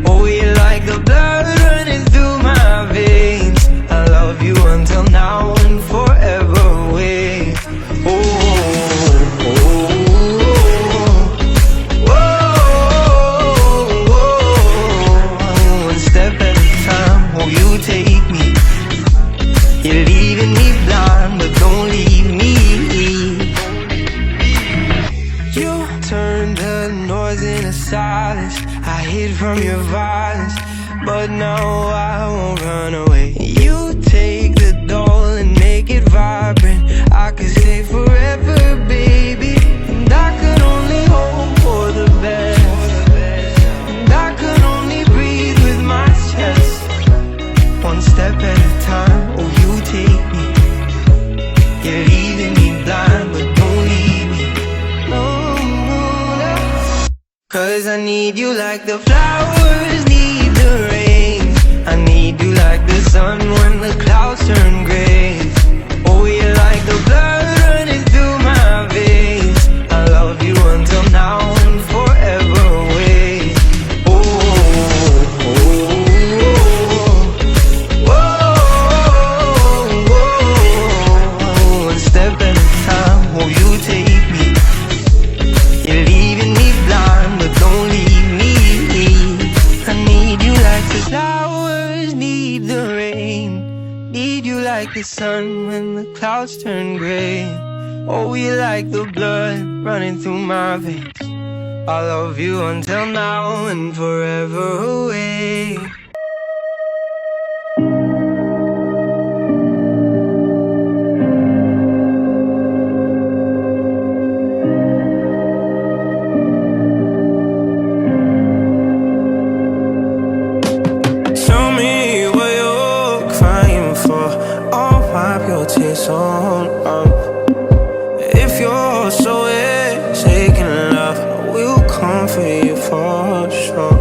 Oh, you're like the blood running through my veins. I love you until now and forever away. Oh, oh, oh, oh, oh. One step at a time, oh you take me. You're leaving me blind, but don't leave me. You turned the noise into silence. I hid from your violence, but now I won't run away. You take the doll and make it vibrant. I could stay forever, baby. And I could only hope for the best. And I could only breathe with my chest. One step at a time, oh you take me. You're leaving me blind, but don't leave me. No, no, no. 'Cause I need you like the flowers need The flowers need the rain, need you like the sun when the clouds turn gray. Oh, you like the blood running through my veins. I love you until now and forever away. Show me what you're crying for. I'll wipe your tears on up. If you're so taking love, we'll come for you for sure.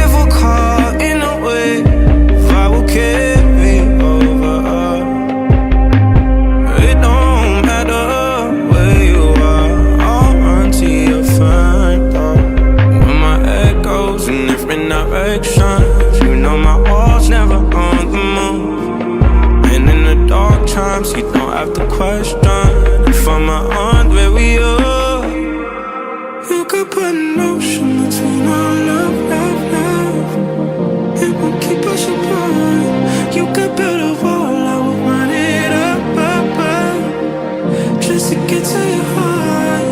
If we're caught in a wave, I will carry over. It don't matter where you are, I'll run to your front door. When my head goes in different directions, you know my heart's never on the move. And in the dark times, you don't have to question if I'm on where we are. You could put an ocean between our love, love, love. It won't keep us apart. You could build a wall, I will run it up, up, up, just to get to your heart.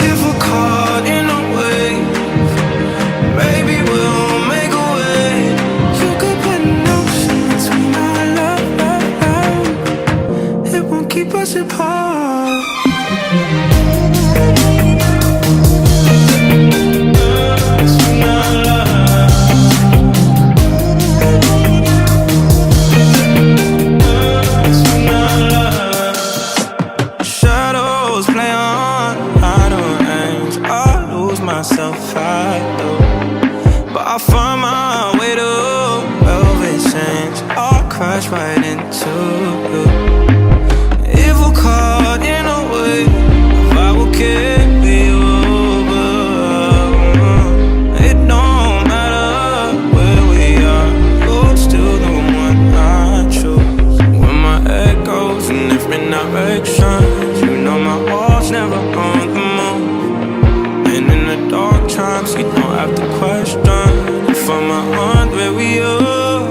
If we're caught in a wave, maybe we'll make a way. You could put an ocean between our love, love, love. It won't keep us apart. Shadows play on idle ends. I lose myself, I do. But I find my way to velvet sands. I'll crash right into you. If we're caught in a wave, I will carry you over. It don't matter where we are, you're still the one I choose. When my head goes in different directions, you know my heart's never on the move. And in the dark times, you don't have to question if I'm on where we are.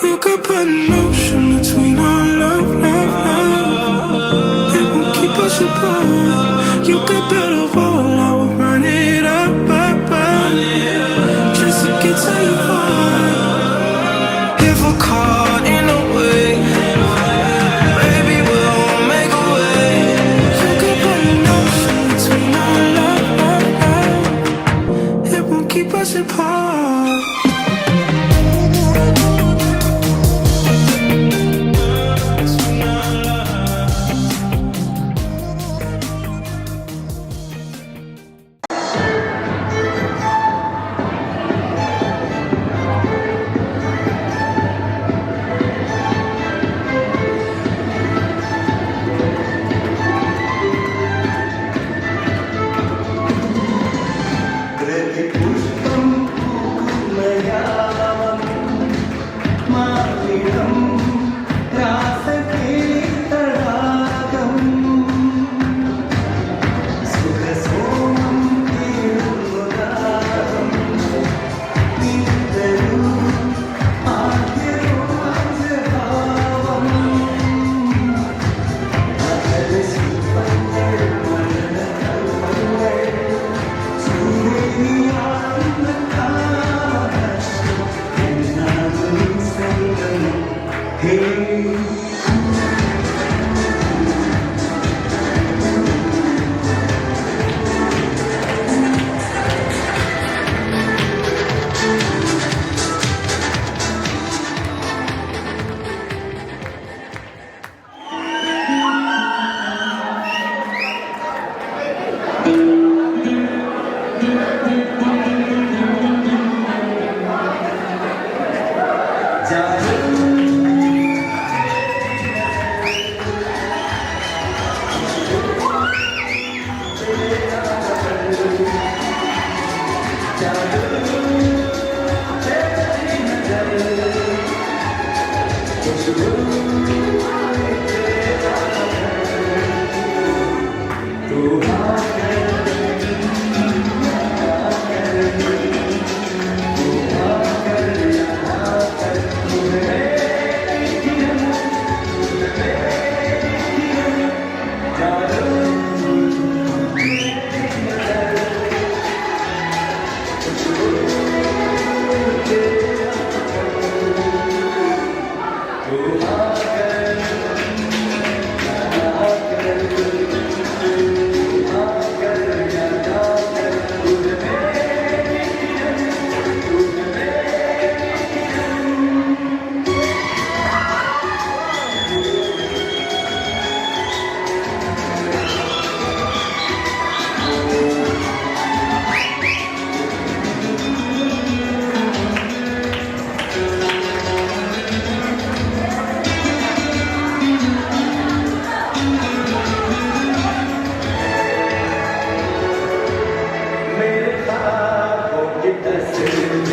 You could put an ocean between our love, love, love. It won't keep us apart. You could build a wall, I will run it up, up, up, just to get to your heart. If we're caught in a wave, maybe we'll make a way. You could put an ocean between our love, love, love. It won't keep us apart. Pushpam kukumaya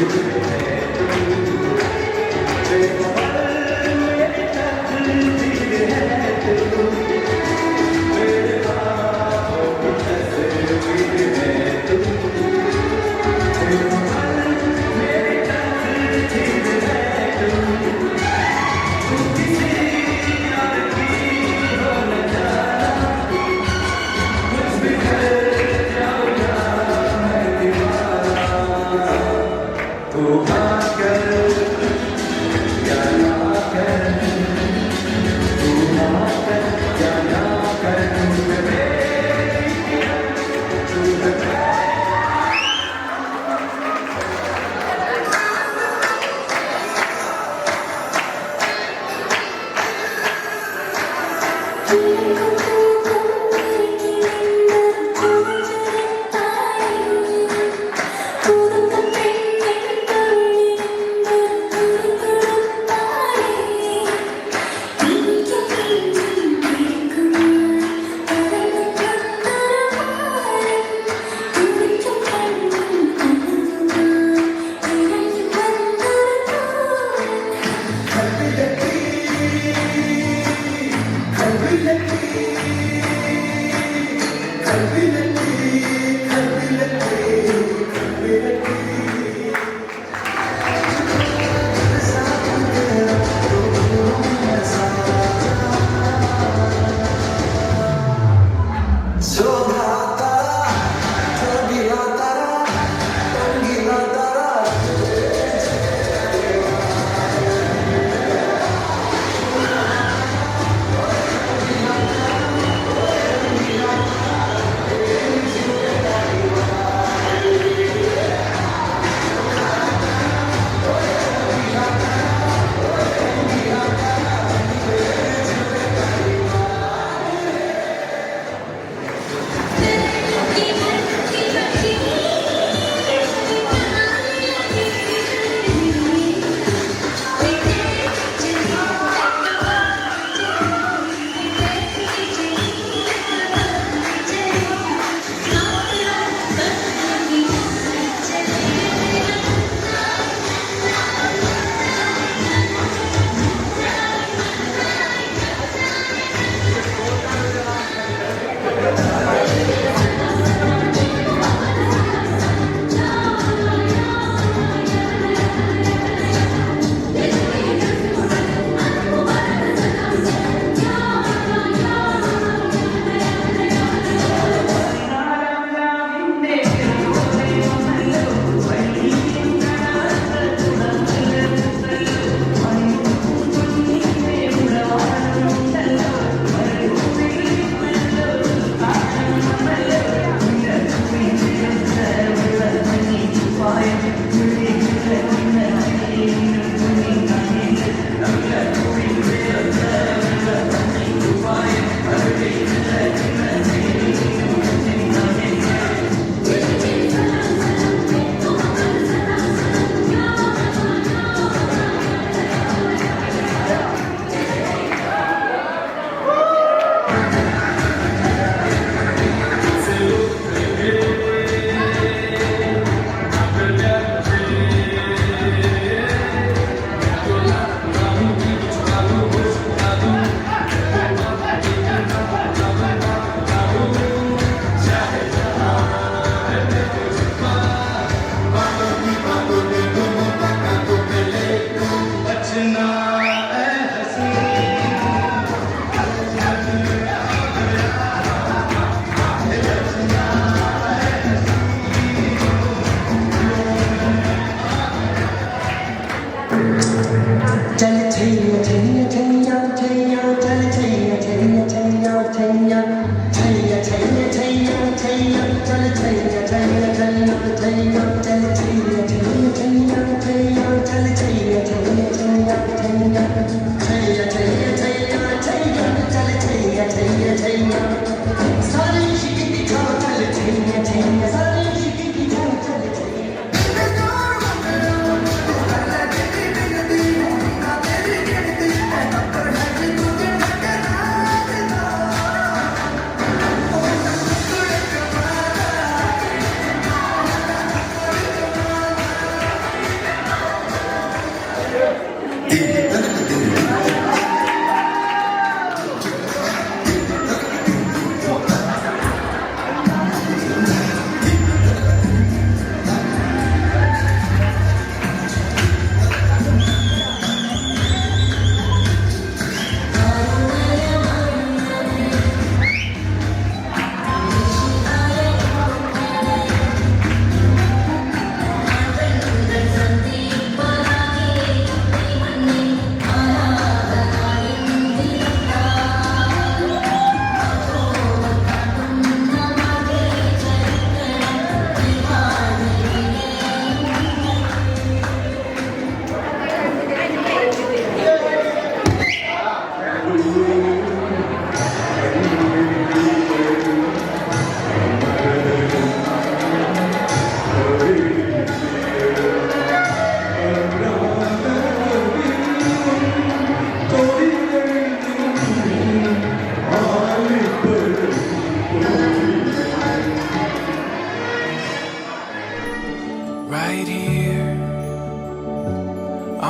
Thank you.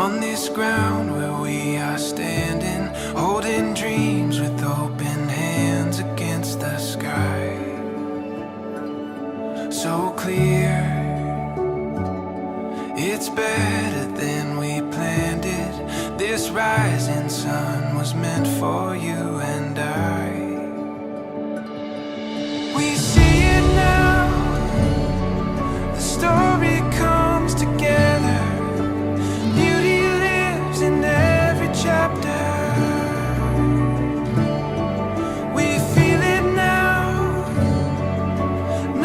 On this ground where we are standing, holding dreams with open hands against the sky. So clear, it's better than we planned it. This rising sun was meant for you and I. We see it now, the story comes together. Beauty lives in every chapter. We feel it now,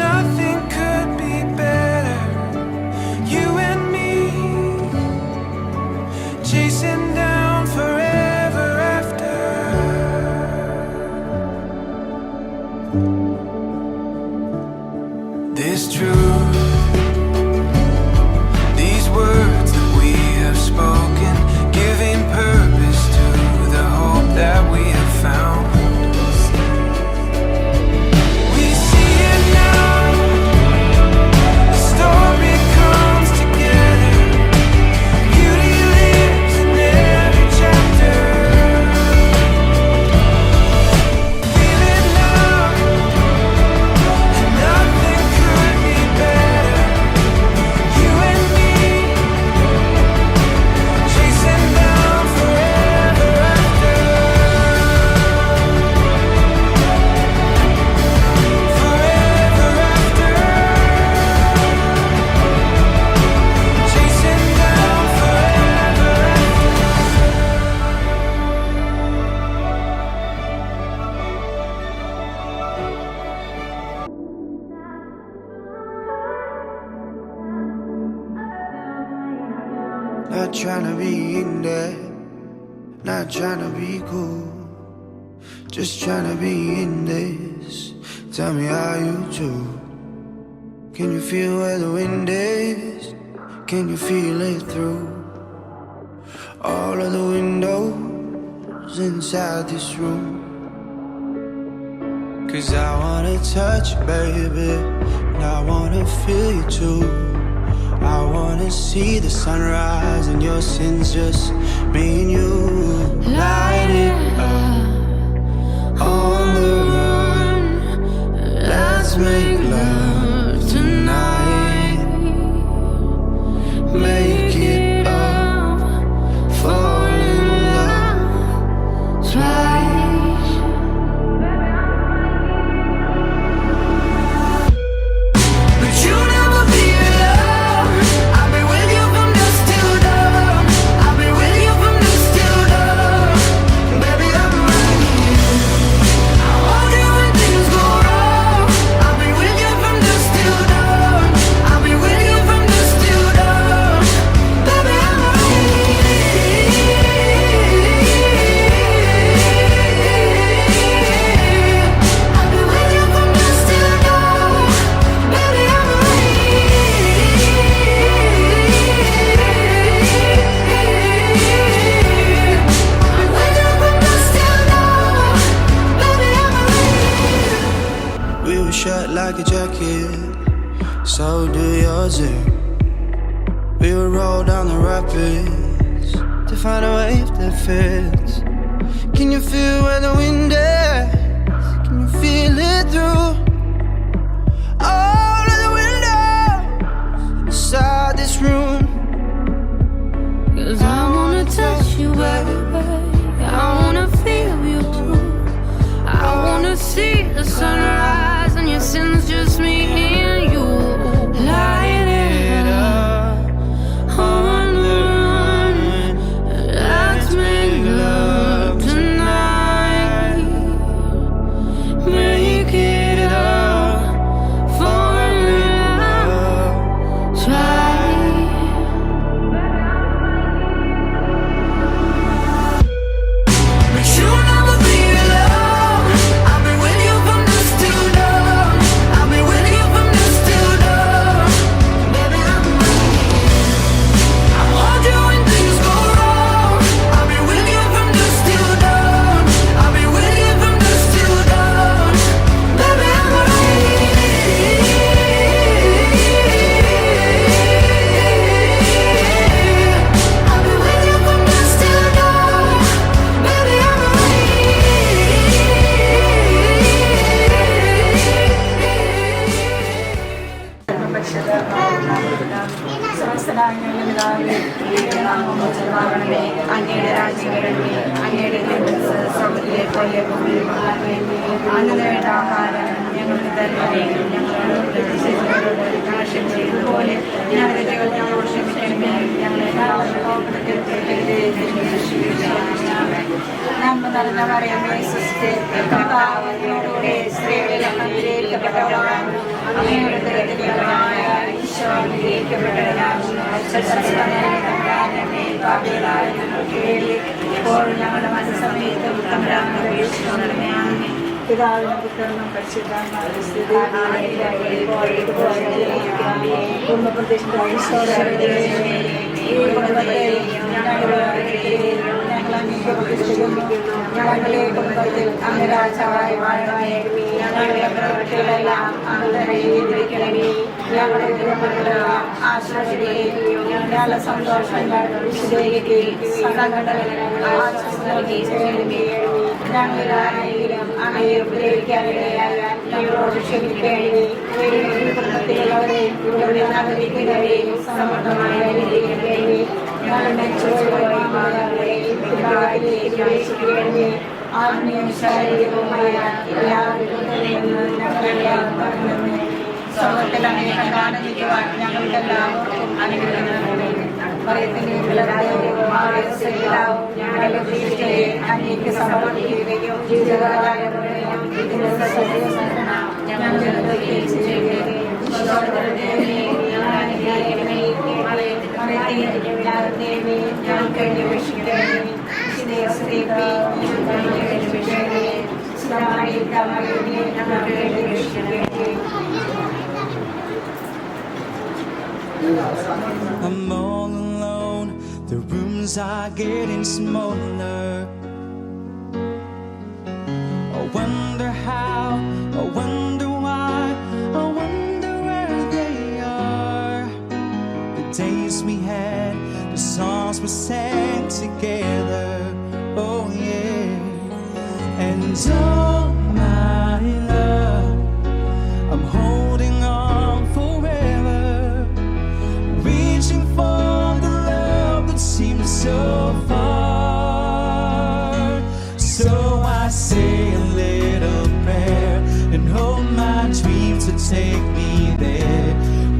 nothing could be better. You and me, chasing down forever after. This truth, these words that we have spoken, giving purpose to the hope that we have found. We see it now, the story comes together. Beauty lives in every chapter. Feel it now, and nothing could be better. You and me, chasing down forever after. Forever after. Chasing down forever Not tryna be in there, not tryna be cool, just tryna be in this. Tell me how you do. Can you feel where the wind is? Can you feel it through all of the windows inside this room? 'Cause I wanna touch you, baby, and I wanna feel you too. I wanna see the sunrise and your sins, just me and you. Light it up on the run. Let's make love tonight. Make it up, fall in love twice. But you never be alone. I'll be with you from dusk till dawn. I'll be with you from dusk till dawn. Baby, I'm right here. I want you when things go wrong. I'll be with you from dusk till dawn. I'll be with you from dusk till dawn. Baby, I'm right here. I'll be with you from dusk till dawn. Baby, I'm right here. We were shut like a jacket, so do yours. We would roll down the rapids to find a wave that fits. Can you feel where the wind is? Can you feel it through all of the windows inside this room? 'Cause I wanna touch you, baby. I wanna feel you too. I wanna see the sunrise and your sins, just me and you. Light it up on the run. Let's make love tonight. Make it up, fall in love twice. But you'll never be alone. I'll be with you from dusk till dawn. I'll be with you from നാമമോചനമാകണമേ. അങ്ങയുടെ രാജ്യം വരണമേ. അങ്ങയുടെ തിരുമനസ്സ് സ്വർഗ്ഗത്തിലെ പോലെ ഭൂമിയിലുമാകണമേ. അന്ന് വേണ്ട ആഹാരം ഞങ്ങൾക്ക് തരണമേ. ഞങ്ങളോട് തെറ്റ് ചെയ്തവരോട് ഞങ്ങൾ ക്ഷമിച്ചതുപോലെ ഞങ്ങളുടെ തെറ്റുകൾ ഞങ്ങളോട് ക്ഷമിക്കണമേ. ഞങ്ങളെ നന്മ നിറഞ്ഞ മറിയമേ, സ്വസ്തി, കർത്താവ് അങ്ങയോടുകൂടെ സ്ത്രീകളിൽ അങ്ങ് അനുഗ്രഹിക്കപ്പെട്ടവളാകുന്നു. അങ്ങയുടെ ഉദരത്തിൻ ഫലമായ ഈശോ അനുഗ്രഹിക്കപ്പെട്ടവനാകുന്നു. പാപികളായ ഞങ്ങൾക്ക് വേണ്ടി ഇപ്പോൾ ഞങ്ങളുടെ മനസ്സമയത്തും തമ്പുരാനോട് അപേക്ഷിക്കണമേ. ആമേൻ. പിതാവിനും പുത്രനും പരിശുദ്ധാത്മാവിനും സ്തുതി. ഞങ്ങളുടെ കുടുംബത്തിൽ അങ്ങ് രാജാവായി വാഴണമേ. ഞങ്ങളുടെ പ്രവൃത്തികളെല്ലാം അങ്ങ് നിയന്ത്രിക്കണമേ. ഞങ്ങളുടെ കുടുംബങ്ങളെ ആശ്രയിക്കുകയും ഞങ്ങളുടെ സന്തോഷങ്ങൾ വിശദീകരിക്കുകയും സങ്കടങ്ങൾ ആശ്വസിക്കുകയും ഞങ്ങളാരെങ്കിലും അങ്ങയെ ഉപദ്രവിക്കാനിടയായ ഞങ്ങളോട് ക്ഷമിക്കണമേ. കുടുംബത്തിലുള്ളവരെയും ഇവിടെ നഗരിക്കുന്നവരെയും സമർത്ഥമായി അനുഗ്രഹിക്കണമേ. ഞങ്ങളുടെ ചോദ്യങ്ങളെയും പ്രവേശിക്കണമേ. ആത്മീയവും ശാരീരികവുമായ എല്ലാ വിധത്തിലും ഞങ്ങളെ സമൂഹത്തിൽ അനേക ഗാനനിക്കുവാൻ ഞങ്ങൾക്കെല്ലാവർക്കും അനുഗ്രഹങ്ങളെ പറയത്തിന്റെ ഞങ്ങളുടെ ദൃഷ്ടിയെ അങ്ങേക്ക് സമർപ്പിക്കുകയും ജീവിതകാലങ്ങളെയും ഇതിനുള്ള സജീവസരണ ഞങ്ങൾക്ക് I'm all alone, the rooms are getting smaller. I wonder how, I wonder why, I wonder where they are. The days we had, the songs we sang together, oh yeah. And oh my love, I'm holding on forever, reaching for the love that seems so far. So I say a little prayer and hope my dreams will take me there,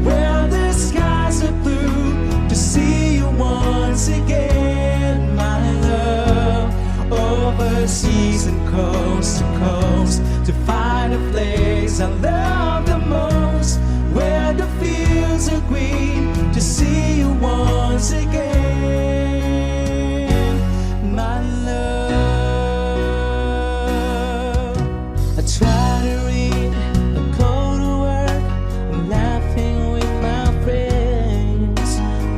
where the skies are blue, to see you once again, my love. Overseas and coast to coast, to find a place I love the most, where the fields are green, to see you once again, my love. I try to read, I go to work, I'm laughing with my friends,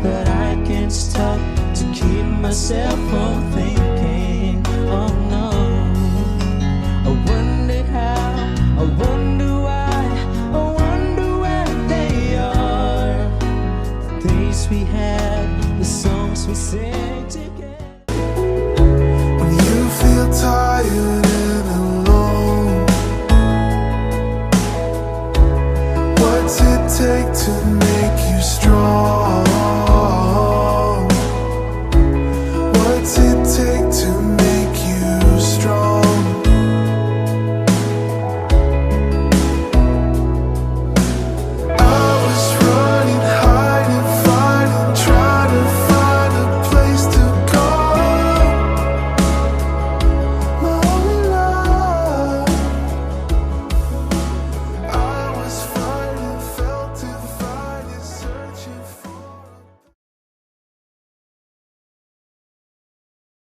but I can't stop to keep myself from thinking